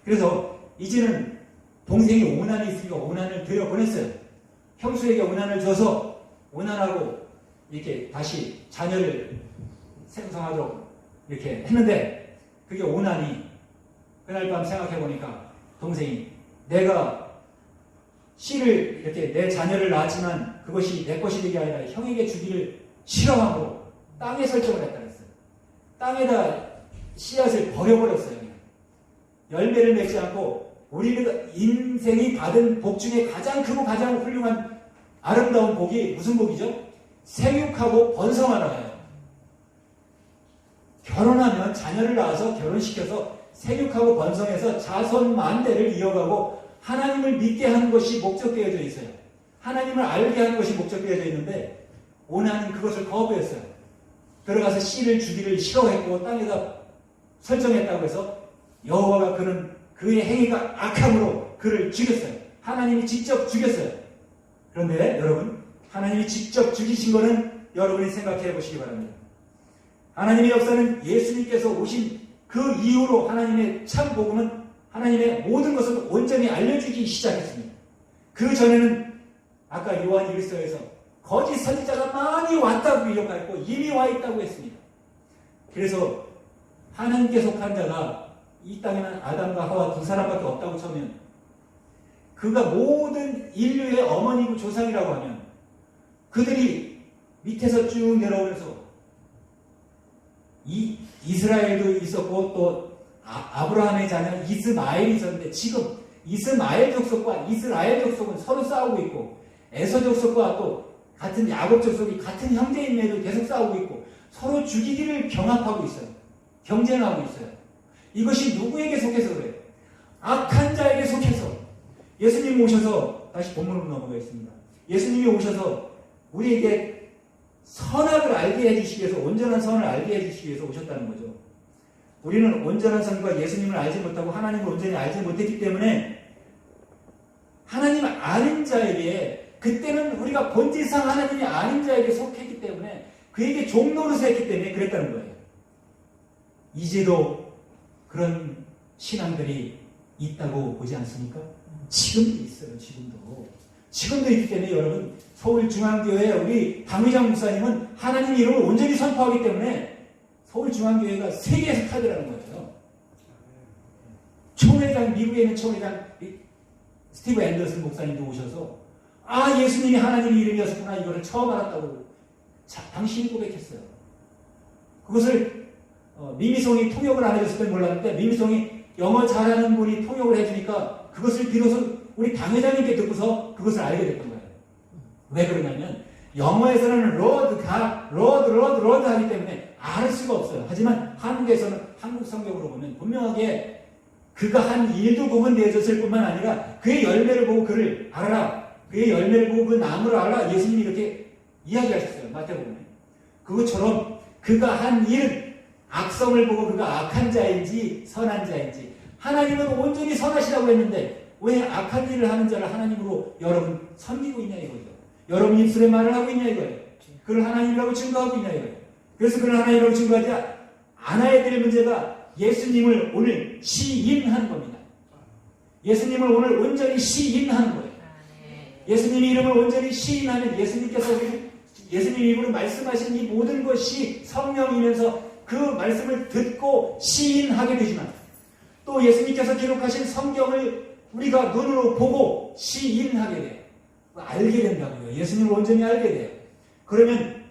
그래서 이제는 동생이 오난이 있으니까 오난을 들여보냈어요. 형수에게 오난을 줘서 오난하고 이렇게 다시 자녀를 생성하도록 이렇게 했는데 그게 오난이 그날 밤 생각해보니까 동생이 내가 씨를 이렇게 내 자녀를 낳았지만 그것이 내 것이 되게 아니라 형에게 주기를 싫어하고 땅에 설정을 했다 그랬어요. 땅에다 씨앗을 버려버렸어요. 열매를 맺지 않고 우리가 인생이 받은 복 중에 가장 크고 가장 훌륭한 아름다운 복이 무슨 복이죠? 생육하고 번성하라예요. 결혼하면 자녀를 낳아서 결혼시켜서 생육하고 번성해서 자손 만대를 이어가고 하나님을 믿게 하는 것이 목적되어져 있어요. 하나님을 알게 하는 것이 목적되어져 있는데 오난은 그것을 거부했어요. 들어가서 씨를 주기를 싫어했고 땅에다 설정했다고 해서 여호와가 그의 행위가 악함으로 그를 죽였어요. 하나님이 직접 죽였어요. 그런데 여러분 하나님이 직접 죽이신 것은 여러분이 생각해 보시기 바랍니다. 하나님의 역사는 예수님께서 오신 그 이후로 하나님의 참 복음은 하나님의 모든 것을 온전히 알려주기 시작했습니다. 그 전에는 아까 요한 1서에서 거짓 선지자가 많이 왔다고 기록하였고 이미 와 있다고 했습니다. 그래서 하나님께 속한 자가 이 땅에는 아담과 하와 2사람밖에 없다고 쳐면 그가 모든 인류의 어머니고 조상이라고 하면 그들이 밑에서 쭉 내려오면서 이스라엘도 있었고 또 아브라함의 자녀는 이스마엘이 있었는데 지금 이스마엘 족속과 이스라엘 족속은 서로 싸우고 있고 에서 족속과 또 같은 야곱 족속이 같은 형제인매도 계속 싸우고 있고 서로 죽이기를 경합하고 있어요. 경쟁하고 있어요. 이것이 누구에게 속해서 그래요? 악한 자에게 속해서. 예수님이 오셔서 다시 본문으로 넘어가겠습니다. 예수님이 오셔서 우리에게 선악을 알게 해주시기 위해서 온전한 선을 알게 해주시기 위해서 오셨다는 거죠. 우리는 온전한 선과 예수님을 알지 못하고 하나님을 온전히 알지 못했기 때문에 하나님을 아는 자에게 그때는 우리가 본질상 하나님이 아는 자에게 속했기 때문에 그에게 종노릇을 했기 때문에 그랬다는 거예요. 이제도 그런 신앙들이 있다고 보지 않습니까? 지금도 있어요. 지금도 있기 때문에 여러분 서울중앙교회 우리 당회장 목사님은 하나님 이름을 온전히 선포하기 때문에 서울중앙교회가 세계에서 타더라는 거예요. 총회장, 미국에 있는 총회장 스티브 앤더슨 목사님도 오셔서 예수님이 하나님의 이름이었구나 이거를 처음 알았다고 당신이 고백했어요. 그것을 미미송이 통역을 안 해줬을 때 몰랐는데 미미송이 영어 잘하는 분이 통역을 해주니까 그것을 비로소 우리 당회장님께 듣고서 그것을 알게 됐던 거예요. 왜 그러냐면 영어에서는 로드 하기 때문에 알 수가 없어요. 하지만 한국에서는 한국 성경으로 보면 분명하게 그가 한 일도 복은 내줬을 뿐만 아니라 그의 열매를 보고 그를 알아라. 그의 열매를 보고 그 나무를 알아라. 예수님이 이렇게 이야기하셨어요. 마태복음에. 그것처럼 그가 한 일은 악성을 보고 그가 악한 자인지 선한 자인지 하나님은 온전히 선하시다고 했는데 왜 악한 일을 하는 자를 하나님으로 여러분 섬기고 있냐 이거죠. 여러분 입술에 말을 하고 있냐 이거예요. 그를 하나님이라고 증거하고 있냐 이거예요. 그래서 그를 하나님이라고 증거하지 않아야 될 문제가 예수님을 오늘 시인하는 겁니다. 예수님을 오늘 온전히 시인하는 거예요. 예수님 이름을 온전히 시인하면 예수님께서 예수님 입으로 말씀하신 이 모든 것이 성령이면서 그 말씀을 듣고 시인하게 되지만 또 예수님께서 기록하신 성경을 우리가 눈으로 보고 시인하게 돼요. 알게 된다고요. 예수님을 온전히 알게 돼요. 그러면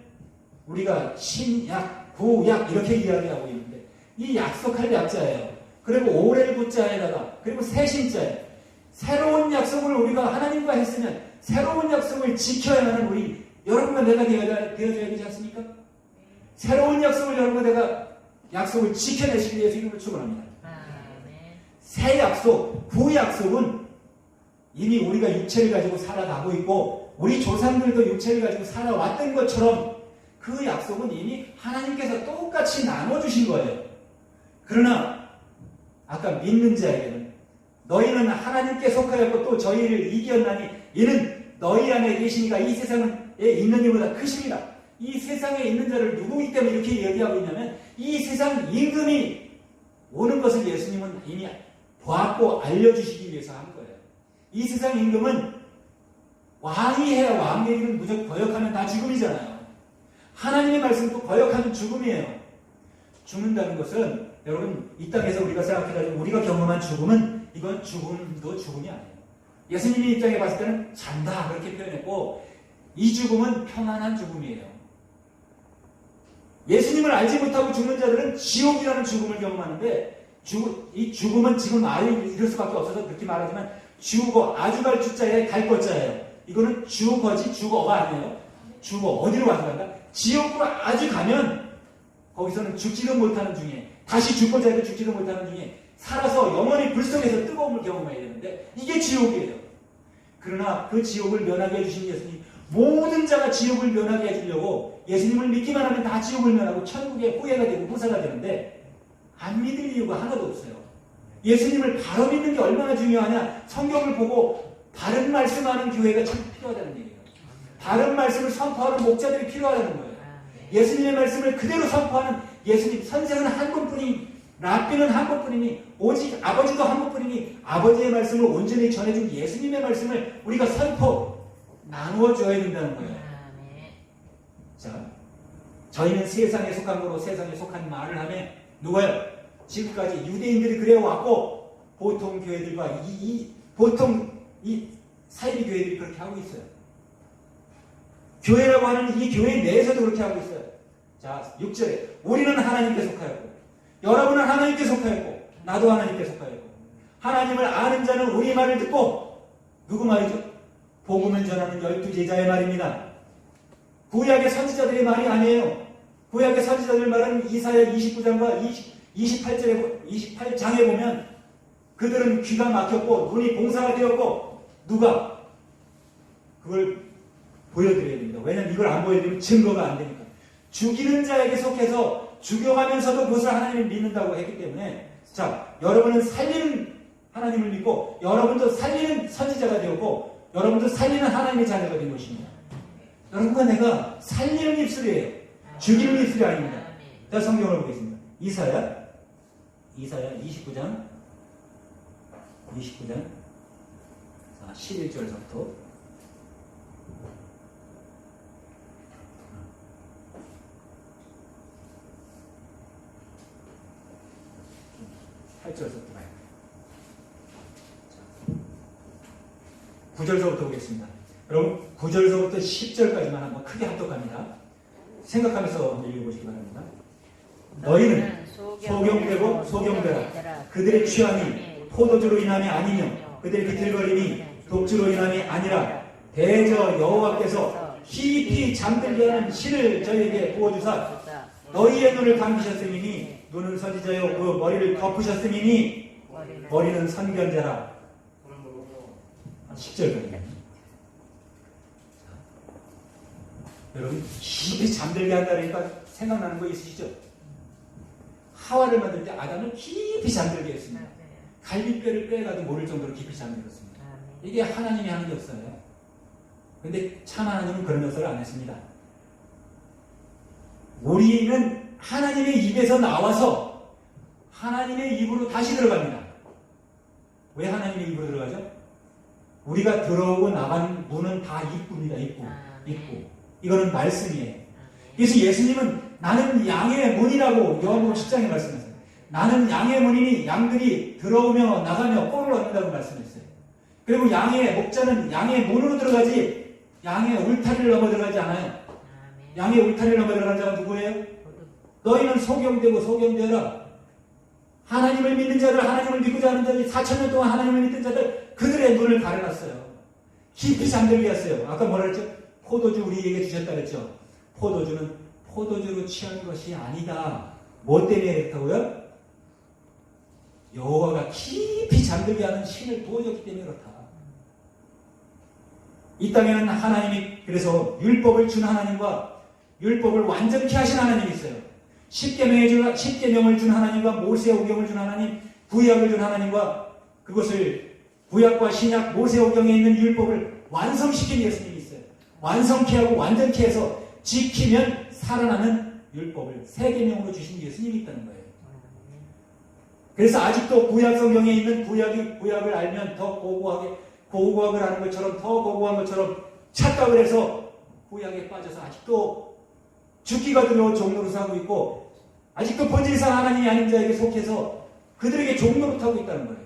우리가 신약, 구약 이렇게 이야기하고 있는데 이 약속할 약자예요. 그리고 오렐 구자에다가 그리고 새신자예요. 새로운 약속을 우리가 하나님과 했으면 새로운 약속을 지켜야 하는 우리 여러분과 내가 되어줘야 되지 않습니까? 새로운 약속을 여러분과 내가 약속을 지켜내시기 위해서 이름을 축원합니다. 새 약속, 구약속은 이미 우리가 육체를 가지고 살아가고 있고 우리 조상들도 육체를 가지고 살아왔던 것처럼 그 약속은 이미 하나님께서 똑같이 나눠주신 거예요. 그러나 아까 믿는 자에게는 너희는 하나님께 속하였고 또 저희를 이기었나니 이는 너희 안에 계시니까 이 세상에 있는 이보다 크십니다. 이 세상에 있는 자를 누구이기 때문에 이렇게 얘기하고 있냐면 이 세상 임금이 오는 것을 예수님은 이미 보았고 알려주시기 위해서 한 거예요. 이 세상 임금은 왕이 해야 왕 얘기는 무조건 거역하면 다 죽음이잖아요. 하나님의 말씀도 거역하면 죽음이에요. 죽는다는 것은 여러분 이 땅에서 우리가 생각해가지고 우리가 경험한 죽음은 이건 죽음도 죽음이 아니에요. 예수님의 입장에 봤을 때는 잔다 그렇게 표현했고 이 죽음은 평안한 죽음이에요. 예수님을 알지 못하고 죽는 자들은 지옥이라는 죽음을 경험하는데 이 죽음은 지금 이럴 수밖에 없어서 그렇게 말하지만 죽어 아주 갈 주자에 갈 것자예요. 이거는 죽어지 죽어가 아니에요. 죽어 어디로 가져간다? 지옥으로 아주 가면 거기서는 죽지도 못하는 중에 다시 죽고자 해도 죽지도 못하는 중에 살아서 영원히 불속에서 뜨거움을 경험해야 되는데 이게 지옥이에요. 그러나 그 지옥을 면하게 해주신 예수님 모든 자가 지옥을 면하게 해주려고 예수님을 믿기만 하면 다 지옥을 면하고 천국의 후예가 되고 후사가 되는데 안 믿을 이유가 하나도 없어요. 예수님을 바로 믿는 게 얼마나 중요하냐. 성경을 보고 바른 말씀하는 교회가 참 필요하다는 얘기예요. 바른 말씀을 선포하는 목자들이 필요하다는 거예요. 예수님의 말씀을 그대로 선포하는 예수님 선생은 한 분뿐이니 랍비는 한 분뿐이니 오직 아버지도 한 분뿐이니 아버지의 말씀을 온전히 전해준 예수님의 말씀을 우리가 나누어 줘야 된다는 거예요. 자, 저희는 세상에 속한 거로 세상에 속한 말을 하며 누가요? 지금까지 유대인들이 그래왔고 보통 교회들과 보통 이 사이비 교회들이 그렇게 하고 있어요. 교회라고 하는 이 교회 내에서도 그렇게 하고 있어요. 자, 6절에 우리는 하나님께 속하였고 여러분은 하나님께 속하였고 나도 하나님께 속하였고 하나님을 아는 자는 우리 말을 듣고 누구 말이죠? 복음을 전하는 12제자의 말입니다. 구약의 선지자들의 말이 아니에요. 구약의 선지자들 말은 이사야 29장과 28장에 보면 그들은 귀가 막혔고 눈이 봉사가 되었고 누가 그걸 보여드려야 됩니다. 왜냐하면 이걸 안 보여드리면 증거가 안 되니까. 죽이는 자에게 속해서 죽여가면서도 그것을 하나님을 믿는다고 했기 때문에 자, 여러분은 살리는 하나님을 믿고 여러분도 살리는 선지자가 되었고 여러분도 살리는 하나님의 자녀가 된 것입니다. 여러분과 내가 살리는 입술이에요. 죽이는 입술이 아닙니다. 자, 성경을 보겠습니다. 이사야 29장 11절부터 8절부터 봐요. 9절서부터 보겠습니다. 여러분 9절서부터 10절까지만 한번 크게 합독합니다. 생각하면서 읽어보시기 바랍니다. 너희는 소경되고 소경되라. 그들의 취함이 포도주로 인함이 아니며 그들의 비틀거림이 독주로 인함이 아니라 대저 여호와께서 깊이 잠들게 하는 신을 저희에게 부어주사 너희의 눈을 감기셨음이니 눈은 선지자요 그 머리를 덮으셨음이니 머리는 선견자라. 10절까지. 여러분 깊이 잠들게 한다니까 생각나는 거 있으시죠? 하와를 만들 때 아담을 깊이 잠들게 했습니다. 갈비뼈를 빼가도 모를 정도로 깊이 잠들었습니다. 이게 하나님이 하는 게 없어요. 그런데 참 하나님은 그런 것을 안 했습니다. 우리는 하나님의 입에서 나와서 하나님의 입으로 다시 들어갑니다. 왜 하나님의 입으로 들어가죠? 우리가 들어오고 나가는 문은 다 입구입니다. 입구. 이거는 말씀이에요. 그래서 예수님은 나는 양의 문이라고 요한복음 10장에 말씀했어요. 나는 양의 문이니 양들이 들어오며 나가며 꼴을 얻는다고 말씀했어요. 그리고 양의 목자는 양의 문으로 들어가지 양의 울타리를 넘어 들어가지 않아요. 아멘. 양의 울타리를 넘어 들어간 자가 누구예요? 너희는 소경되고 소경되어라. 하나님을 믿는 자들, 하나님을 믿고자 하는 자들, 4,000년 동안 하나님을 믿는 자들, 그들의 눈을 가려놨어요. 깊이 잠들게 했어요. 아까 뭐라 그랬죠? 포도주 우리에게 주셨다 그랬죠? 포도주는 포도주로 취한 것이 아니다. 뭐 때문에 그렇다고요? 여호와가 깊이 잠들게 하는 신을 부어줬기 때문에 그렇다. 이 땅에는 하나님이 그래서 율법을 준 하나님과 율법을 완전케 하신 하나님이 있어요. 십계명을 준 하나님과 모세오경을 준 하나님, 구약을 준 하나님과 그것을 구약과 신약 모세오경에 있는 율법을 완성시킨 예수님이 있어요. 완성케 하고 완전케 해서 지키면 살아나는 율법을 새 계명으로 주신 예수님이 있다는 거예요. 그래서 아직도 구약 성경에 있는 구약을 알면 더 고고학을 하는 것처럼 더 고고한 것처럼 착각을 해서 구약에 빠져서 아직도 죽기가 두려워 종노릇 하고 있고 아직도 본질상 하나님이 아닌 자에게 속해서 그들에게 종노릇 하고 있다는 거예요.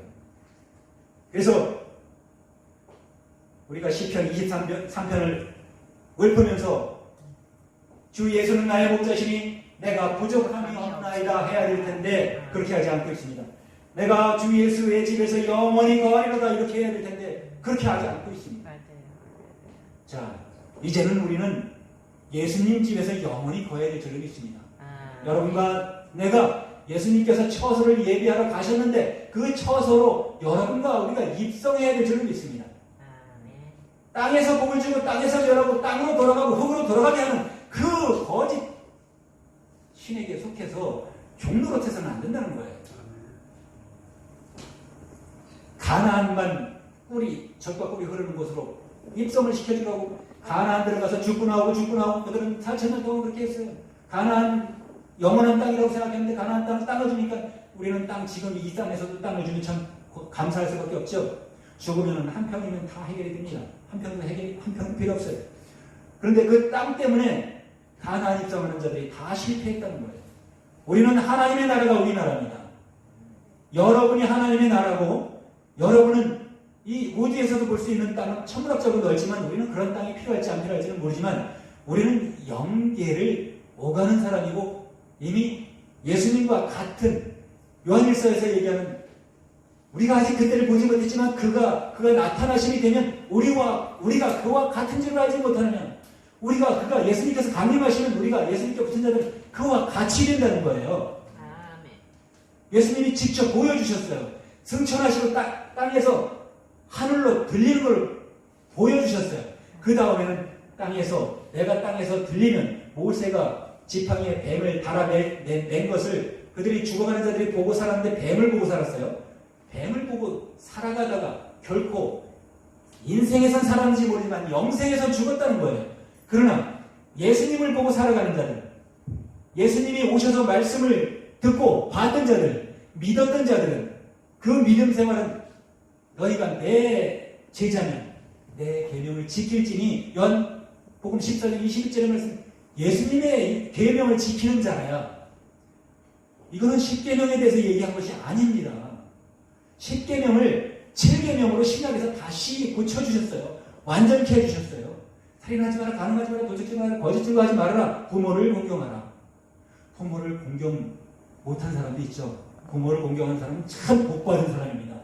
그래서 우리가 시편 23편을 읊으면서 주 예수는 나의 목자시니 내가 부족함이 없나이다 해야 될 텐데 그렇게 하지 않고 있습니다. 내가 주 예수의 집에서 영원히 거하리로다 이렇게 해야 될 텐데 그렇게 하지 않고 있습니다. 자, 이제는 우리는 예수님 집에서 영원히 거해야 될 줄을 믿습니다. 여러분과 내가 예수님께서 처소를 예비하러 가셨는데 그 처소로 여러분과 우리가 입성해야 될 줄을 믿습니다. 땅에서 복을 주고 땅에서 열하고 땅으로 돌아가고 흙으로 돌아가게 하는 그 거짓 신에게 속해서 종노릇해서는 안 된다는 거예요. 가나안만 젖과 꿀이 흐르는 곳으로 입성을 시켜주라고 가나안 들어가서 죽고 나오고 그들은 4,000년 동안 그렇게 했어요. 가나안 영원한 땅이라고 생각했는데 가나안 땅을 땅을 주니까 우리는 지금 이 땅에서도 땅을 주면 참 감사할 수밖에 없죠. 죽으면 한 평이면 다 해결이 됩니다. 한 평도 필요 없어요. 그런데 그 땅 때문에 가나안 입성하는 자들이 다 실패했다는 거예요. 우리는 하나님의 나라가 우리나라입니다. 여러분이 하나님의 나라고 여러분은 이 우주에서도 볼 수 있는 땅은 천문학적으로 넓지만 우리는 그런 땅이 필요할지 안 필요할지는 모르지만 우리는 영계를 오가는 사람이고 이미 예수님과 같은 요한일서에서 얘기하는 우리가 아직 그때를 보지 못했지만 그가 나타나심이 되면 우리가 그와 같은 줄을 알지 못하면 그가 예수님께서 강림하시면 우리가 예수님께 붙은 자들은 그와 같이 된다는 거예요. 아멘. 예수님이 직접 보여주셨어요. 승천하시고 땅에서 하늘로 들리는 걸 보여주셨어요. 그 다음에는 내가 땅에서 들리면 모세가 지팡이에 뱀을 달아낸 것을 그들이 죽어가는 자들이 보고 살았는데 뱀을 보고 살았어요. 뱀을 보고 살아가다가 결코 인생에선 살았는지 모르지만 영생에선 죽었다는 거예요. 그러나 예수님을 보고 살아가는 자들, 예수님이 오셔서 말씀을 듣고 봤던 자들, 믿었던 자들은 그 믿음 생활은 너희가 내 제자면 내 계명을 지킬지니 요한복음 14장 21절의 말씀 예수님의 계명을 지키는 자야. 이거는 10계명에 대해서 얘기한 것이 아닙니다. 10계명을 7계명으로 신약에서 다시 고쳐주셨어요. 완전케 해주셨어요. 살인하지 마라, 간음하지 마라, 도적질 마라, 거짓 증거하지 말아라, 부모를 공경하라. 부모를 공경 못한 사람도 있죠. 부모를 공경하는 사람은 참 복받은 사람입니다.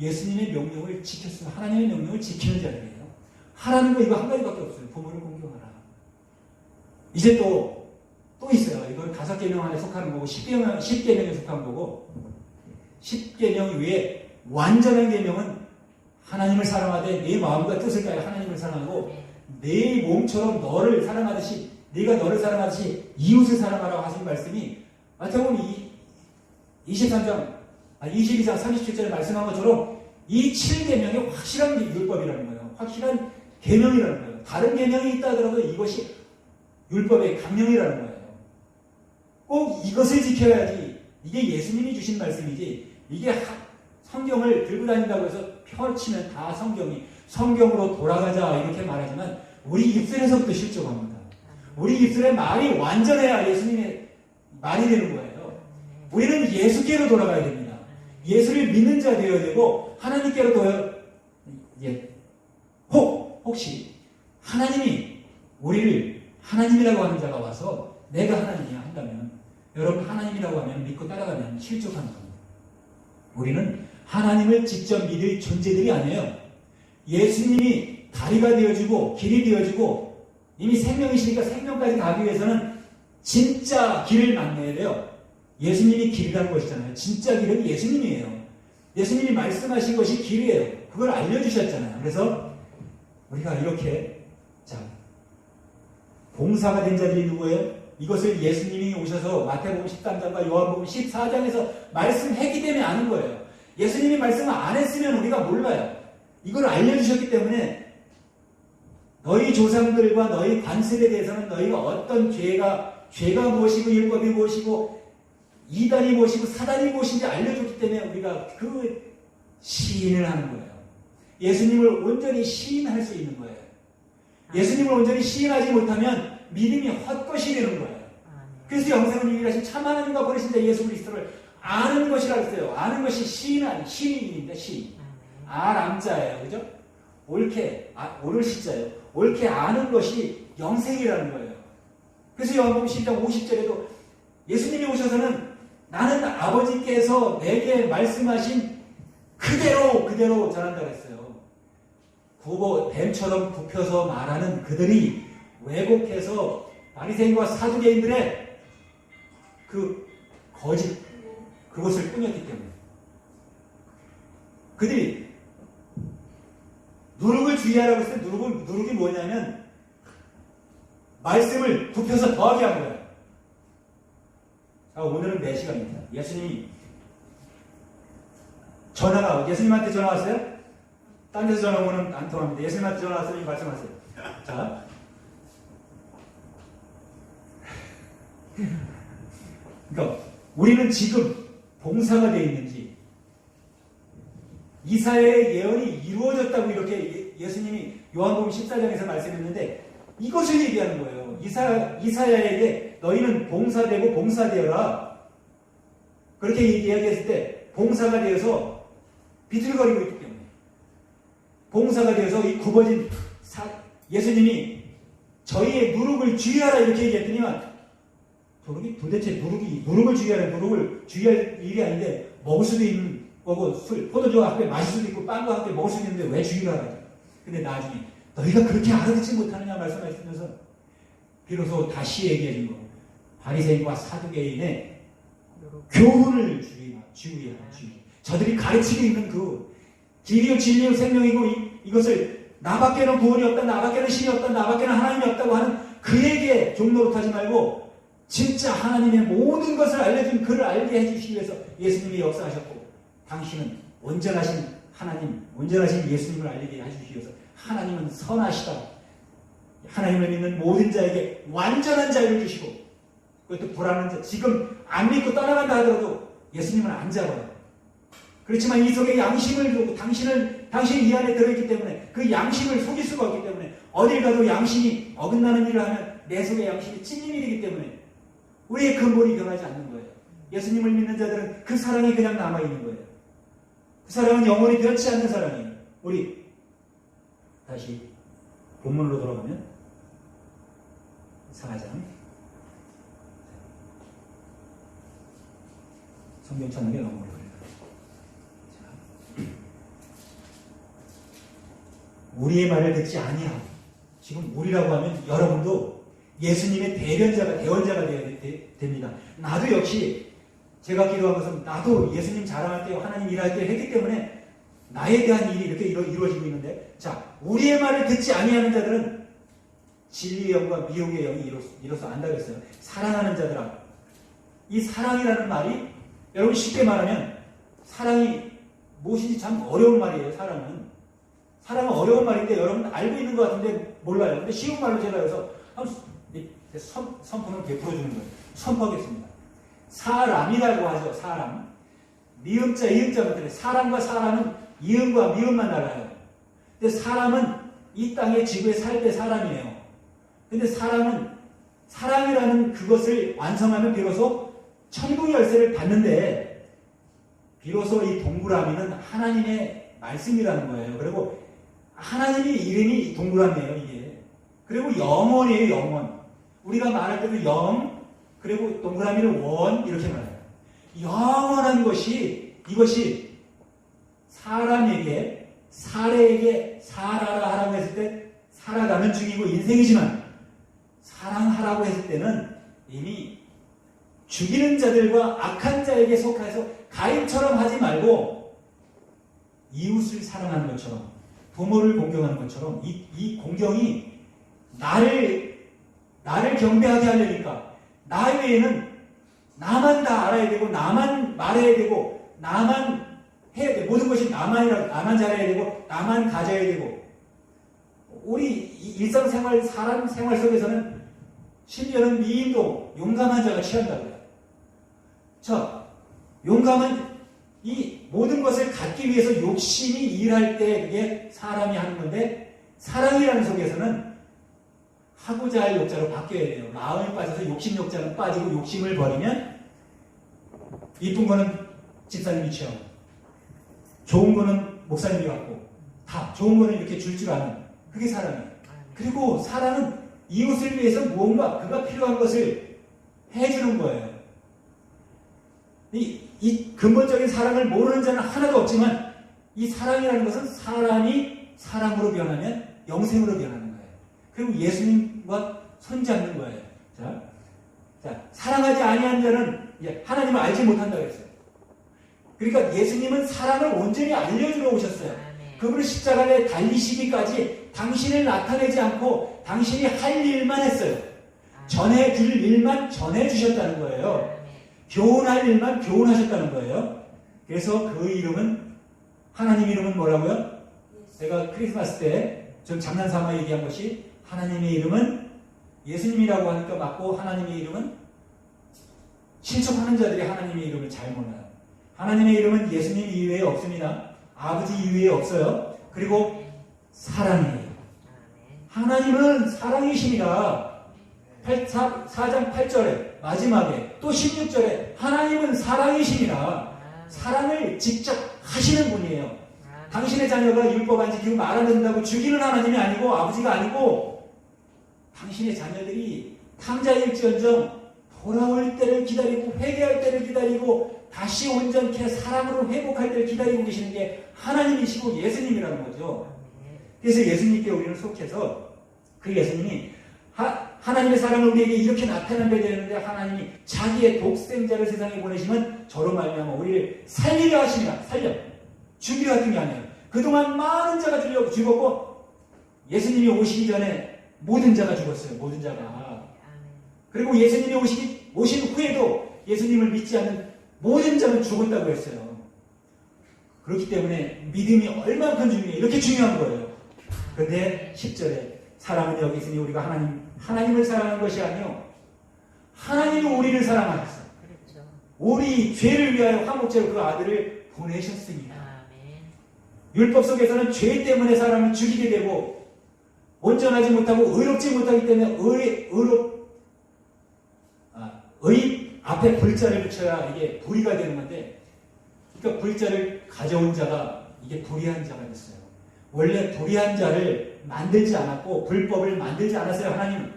예수님의 명령을 지켰으면 하나님의 명령을 지키는 자들이에요. 하라는 거 이거 한 가지밖에 없어요. 부모를 공경하라. 이제 또 있어요. 이건 5계명 안에 속하는 거고 10계명에 속한 거고 10계명 위에 완전한 계명은 하나님을 사랑하되 내 마음과 뜻을 다해 하나님을 사랑하고 내 몸처럼 너를 사랑하듯이 네가 너를 사랑하듯이 이웃을 사랑하라고 하신 말씀이 마태복음 22장 37절에 말씀한 것처럼 이 7계명이 확실한 율법이라는 거예요. 확실한 계명이라는 거예요. 다른 계명이 있다 하더라도 이것이 율법의 강령이라는 거예요. 꼭 이것을 지켜야지. 이게 예수님이 주신 말씀이지. 이게 성경을 들고 다닌다고 해서 펼치면 다 성경으로 돌아가자 이렇게 말하지만 우리 입술에서부터 실족합니다. 우리 입술의 말이 완전해야 예수님의 말이 되는 거예요. 우리는 예수께로 돌아가야 됩니다. 예수를 믿는 자 되어야 되고 하나님께로 예, 혹시 하나님이 우리를 하나님이라고 하는 자가 와서 내가 하나님이야 한다면, 여러분 하나님이라고 하면 믿고 따라가면 실족하는 겁니다. 우리는 하나님을 직접 믿을 존재들이 아니에요. 예수님이 다리가 되어주고 길이 되어주고 이미 생명이시니까 생명까지 가기 위해서는 진짜 길을 만나야 돼요. 예수님이 길이라는 것이잖아요. 진짜 길은 예수님이에요. 예수님이 말씀하신 것이 길이에요. 그걸 알려주셨잖아요. 그래서 우리가 이렇게, 자, 봉사가 된 자들이 누구예요? 이것을 예수님이 오셔서 마태복음 13장과 요한복음 14장에서 말씀했기 때문에 아는 거예요. 예수님이 말씀을 안 했으면 우리가 몰라요. 이걸 알려주셨기 때문에 너희 조상들과 너희 관습에 대해서는 너희가 어떤 죄가 무엇이고 율법이 무엇이고 이단이 무엇이고 사단이 무엇인지 알려줬기 때문에 우리가 그 시인을 하는 거예요. 예수님을 온전히 시인할 수 있는 거예요. 예수님을 온전히 시인하지 못하면 믿음이 헛것이 되는 거예요. 그래서 영생을 유일하신 참 하나님과 보내신 자 예수 그리스도를 아는 것이라고 했어요. 아는 것이 시인입니다. 시인. 아람자예요. 그죠? 옳게, 옳을 시자예요. 옳게 아는 것이 영생이라는 거예요. 그래서 요한복음 10장 50절에도 예수님이 오셔서는 나는 아버지께서 내게 말씀하신 그대로 전한다고 했어요. 뱀처럼 굽혀서 말하는 그들이 왜곡해서 바리새인과 사두개인들의 그 거짓, 그것을 꾸몄기 때문에 그들이 누룩을 주의하라고 했을 때 누룩이 뭐냐면 말씀을 굽혀서 더하게 한 거예요. 자, 오늘은 내 시간입니다. 예수님이 예수님한테 전화 왔어요? 딴 데서 전화 오면 안 통합니다. 예수님한테 전화 왔으니 말씀하세요. 자, 그러니까 우리는 지금 봉사가 되어 있는지 이사야의 예언이 이루어졌다고 이렇게 예수님이 요한복음 14장에서 말씀했는데 이것을 얘기하는 거예요. 이사야에게 너희는 봉사되고 봉사되어라. 그렇게 이야기했을 때 봉사가 되어서 비틀거리고 있기 때문에 봉사가 되어서 이 굽어진 예수님이 저희의 누룩을 주의하라 이렇게 얘기했더니만 도대체 누룩을 주의할 일이 아닌데 먹을 수도 있는 거고 포도주와 함께 마실 수도 있고 빵과 함께 먹을 수도 있는데 왜 주의를 하라고. 근데 나중에 너희가 그렇게 알아듣지 못하느냐 말씀하시면서 비로소 다시 얘기해 준 거. 바리새인과 사두개인의 교훈을 주의하라. 저들이 가르치고 있는 그 길이요 진리요 생명이고 이것을 나밖에는 구원이 없다, 나밖에는 신이 없다, 나밖에는 하나님이 없다고 하는 그에게 종로로 하지 말고 진짜 하나님의 모든 것을 알려준 그를 알게 해주시기 위해서 예수님이 역사하셨고 당신은 온전하신 하나님, 온전하신 예수님을 알게 해주시기 위해서 하나님은 선하시다. 하나님을 믿는 모든 자에게 완전한 자유를 주시고 그것도 불안한 자, 지금 안 믿고 떠나간다 하더라도 예수님은 안 잡아요. 그렇지만 이 속에 양심을 두고 당신이 이 안에 들어있기 때문에 그 양심을 속일 수가 없기 때문에 어딜 가도 양심이 어긋나는 일을 하면 내 속에 양심이 찔린 일이기 때문에 우리의 근본이 변하지 않는 거예요. 예수님을 믿는 자들은 그 사랑이 그냥 남아있는 거예요. 그 사랑은 영원히 변치 않는 사랑이에요. 우리 다시 본문으로 돌아가면 4장 성경 찾는 게 너무 어려워요. 우리의 말을 듣지 아니하고 지금 우리라고 하면 여러분도 예수님의 대변자가 대원자가 되어야 됩니다. 나도 역시 제가 기도한 것은 나도 예수님 자랑할 때 하나님 일할 때 했기 때문에 나에 대한 일이 이렇게 이루어지고 있는데 자 우리의 말을 듣지 아니하는 자들은 진리의 영과 미혹의 영이 이로써 안다고 했어요. 사랑하는 자들아 이 사랑이라는 말이 여러분 쉽게 말하면 사랑이 무엇인지 참 어려운 말이에요. 사랑은 어려운 말인데 여러분 알고 있는 것 같은데 몰라요. 근데 쉬운 말로 제가 여기서 선포는 베풀어주는 거예요. 선포하겠습니다. 사람이라고 하죠. 사람. 미음자, 이음자 같은 사람과 사람은 이음과 미음만 달라요. 근데 사람은 이 땅의 지구에 살 때 사람이에요. 근데 사람은 사랑이라는 그것을 완성하면 비로소 천국 열쇠를 받는데 비로소 이 동그라미는 하나님의 말씀이라는 거예요. 그리고 하나님의 이름이 동그랗네요, 이게. 그리고 영원이에요, 영원. 우리가 말할 때도 영, 그리고 동그라미를 원, 이렇게 말해요. 영원한 것이, 이것이 사람에게, 사례에게 살아라 하라고 했을 때, 살아가는 중이고 인생이지만, 사랑하라고 했을 때는 이미 죽이는 자들과 악한 자에게 속해서 가인처럼 하지 말고, 이웃을 사랑하는 것처럼, 부모를 공경하는 것처럼, 이 공경이 나를 경배하게 하려니까, 나 외에는 나만 다 알아야 되고, 나만 말해야 되고, 나만 해야 돼. 모든 것이 나만 잘해야 되고, 나만 가져야 되고. 우리 일상생활, 사람 생활 속에서는 심지어는 미인도 용감한 자가 취한다고요. 자, 용감은 이 모든 것을 갖기 위해서 욕심이 일할 때 그게 사람이 하는 건데, 사랑이라는 속에서는 하고자 할 욕자로 바뀌어야 돼요. 마음이 빠져서 욕심 욕자는 빠지고 욕심을 버리면 이쁜 거는 집사님이 취하고 좋은 거는 목사님이 갖고 다 좋은 거는 이렇게 줄 아는 그게 사랑이에요. 그리고 사랑은 이웃을 위해서 무언가 그가 필요한 것을 해주는 거예요. 이 근본적인 사랑을 모르는 자는 하나도 없지만 이 사랑이라는 것은 사람이 사랑으로 변하면 영생으로 변하는 거예요. 그리고 예수님과 손잡는 거예요. 자, 사랑하지 아니한 자는 하나님을 알지 못한다고 했어요. 그러니까 예수님은 사랑을 온전히 알려주러 오셨어요. 그분은 십자가에 달리시기까지 당신을 나타내지 않고 당신이 할 일만 했어요. 전해줄 일만 전해주셨다는 거예요. 교훈할 일만 교훈하셨다는 거예요. 그래서 그 이름은, 하나님 이름은 뭐라고요? 제가 크리스마스 때 좀 장난삼아 얘기한 것이, 하나님의 이름은 예수님이라고 하니까 맞고, 하나님의 이름은 실족하는 자들이 하나님의 이름을 잘 몰라요. 하나님의 이름은 예수님 이외에 없습니다. 아버지 이외에 없어요. 그리고 사랑이에요. 하나님은 사랑이십니다. 4장 8절에 마지막에 또 16절에 하나님은 사랑이십니다. 사랑을 직접 하시는 분이에요. 당신의 자녀가 율법 안 지키고 말 안 듣는다고 죽이는 하나님이 아니고 아버지가 아니고, 당신의 자녀들이 탕자일지언정 돌아올 때를 기다리고 회개할 때를 기다리고 다시 온전케 사랑으로 회복할 때를 기다리고 계시는 게 하나님이시고 예수님이라는 거죠. 그래서 예수님께 우리는 속해서 그 예수님이 하나님의 사랑을 우리에게 이렇게 나타나게 되는데, 하나님이 자기의 독생자를 세상에 보내시면 저로 말미암아 우리를 살리려 하시니라. 죽이려 하던 게 아니에요. 그동안 많은 자가 죽었고 예수님이 오시기 전에 모든 자가 죽었어요. 모든 자가. 그리고 예수님이 오신 후에도 예수님을 믿지 않는 모든 자는 죽었다고 했어요. 그렇기 때문에 믿음이 얼만큼 중요해요. 이렇게 중요한 거예요. 그런데 10절에 사랑은 여기 있으니 우리가 하나님을 사랑하는 것이 아니요 하나님이 우리를 사랑하셨어요. 우리 죄를 위하여 화목제로 그 아들을 보내셨습니다. 율법 속에서는 죄 때문에 사람을 죽이게 되고 온전하지 못하고 의롭지 못하기 때문에 의 앞에 불자를 붙여야 이게 불의가 되는 건데, 그러니까 불자를 가져온 자가 이게 불의한 자가 됐어요. 원래 불의한 자를 만들지 않았고 불법을 만들지 않았어요, 하나님은.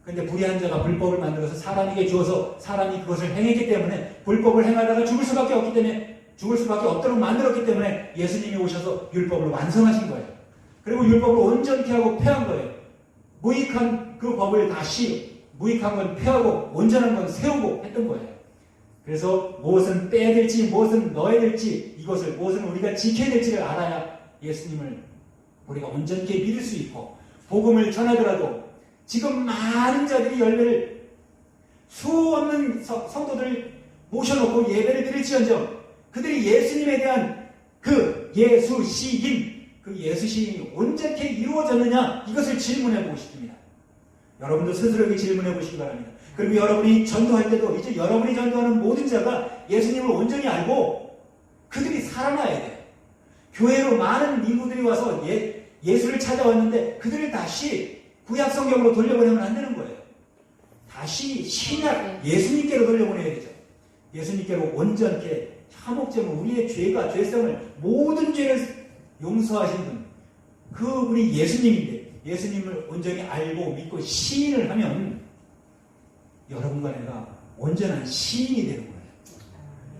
그런데 불의한 자가 불법을 만들어서 사람에게 주어서 사람이 그것을 행했기 때문에, 불법을 행하다가 죽을 수밖에 없도록 만들었기 때문에 예수님이 오셔서 율법을 완성하신 거예요. 그리고 율법을 온전케 하고 폐한 거예요. 무익한 그 법을 다시, 무익한 건 폐하고 온전한 건 세우고 했던 거예요. 그래서 무엇은 빼야 될지, 무엇은 넣어야 될지, 무엇은 우리가 지켜야 될지를 알아야 예수님을 우리가 온전케 믿을 수 있고, 복음을 전하더라도 지금 많은 자들이 열매를, 수 없는 성도들을 모셔놓고 예배를 드릴지언정 그들이 예수님에 대한 그 예수시임이 온전케 이루어졌느냐, 이것을 질문해 보고 싶습니다. 여러분도 스스로에게 질문해 보시기 바랍니다. 그리고 여러분이 전도할 때도 이제 여러분이 전도하는 모든 자가 예수님을 온전히 알고 그들이 살아나야 돼요. 교회로 많은 인구들이 와서 예수를 찾아왔는데 그들을 다시 구약 성경으로 돌려보내면 안 되는 거예요. 다시 신약 예수님께로 돌려보내야 되죠. 예수님께로 온전케 화목제물, 우리의 죄성을, 모든 죄를 용서하신 분, 그분이 예수님인데 예수님을 온전히 알고 믿고 시인을 하면 여러분과 내가 온전한 시인이 되는 거예요.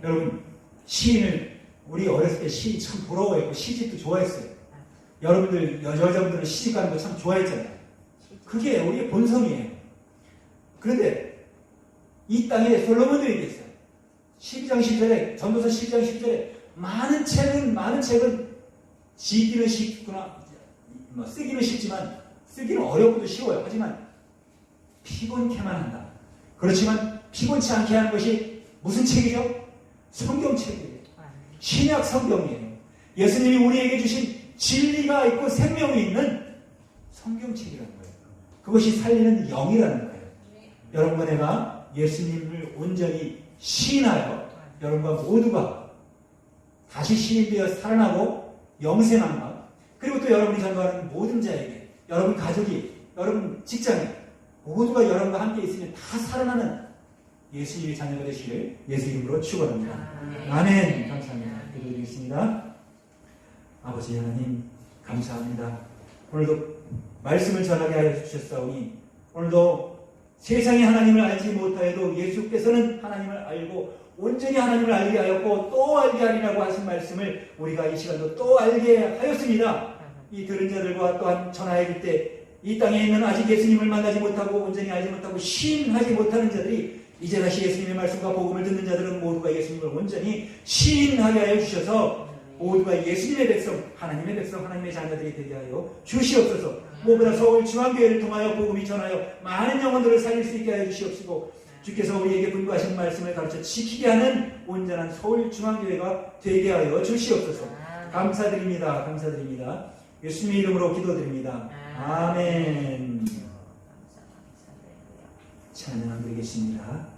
여러분 시인을 우리 어렸을 때 시 참 부러워했고 시집도 좋아했어요. 여러분들 여자분들은 시집 가는 거 참 좋아했잖아요. 그게 우리의 본성이에요. 그런데 이 땅에 솔로몬도 얘기했어요. 12장 10절에 전도서 12장 10절에 많은 책은 지기는 쉽구나 쓰기는 쉽지만 쓰기는 어렵고도 쉬워요. 하지만 피곤케만 한다. 그렇지만 피곤치 않게 하는 것이 무슨 책이죠? 성경책이에요. 신약 성경이에요. 예수님이 우리에게 주신 진리가 있고 생명이 있는 성경책이라는 거예요. 그것이 살리는 영이라는 거예요. 여러분과 내가 예수님을 온전히 시인하여 여러분과 모두가 다시 시인되어 살아나고 영생함과 그리고 또 여러분이 전도하는 모든 자에게 여러분 가족이 여러분 직장에 모두가 여러분과 함께 있으면 다 살아나는 예수님의 자녀가 되시길 예수 이름으로 축원합니다. 아멘. 감사합니다. 기도드리겠습니다. 아버지 하나님 감사합니다. 오늘도 말씀을 전하게 하여 주셨사오니 오늘도 세상이 하나님을 알지 못하여도 예수께서는 하나님을 알고 온전히 하나님을 알게 하였고 또 알게 하리라고 하신 말씀을 우리가 이 시간도 또 알게 하였습니다. 이 들은 자들과 또한 전하였을 때 이 땅에 있는 아직 예수님을 만나지 못하고 온전히 알지 못하고 시인하지 못하는 자들이 이제 다시 예수님의 말씀과 복음을 듣는 자들은 모두가 예수님을 온전히 시인하게 하여 주셔서 모두가 예수님의 백성, 하나님의 백성, 하나님의 자녀들이 되게 하여 주시옵소서. 무엇보다 서울중앙교회를 통하여 복음이 전하여 많은 영혼들을 살릴 수 있게 하여 주시옵시고 주께서 우리에게 분부하신 말씀을 가르쳐 지키게 하는 온전한 서울중앙교회가 되게 하여 주시옵소서. 감사드립니다. 감사드립니다. 예수님의 이름으로 기도드립니다. 아멘. 찬양 드리겠습니다.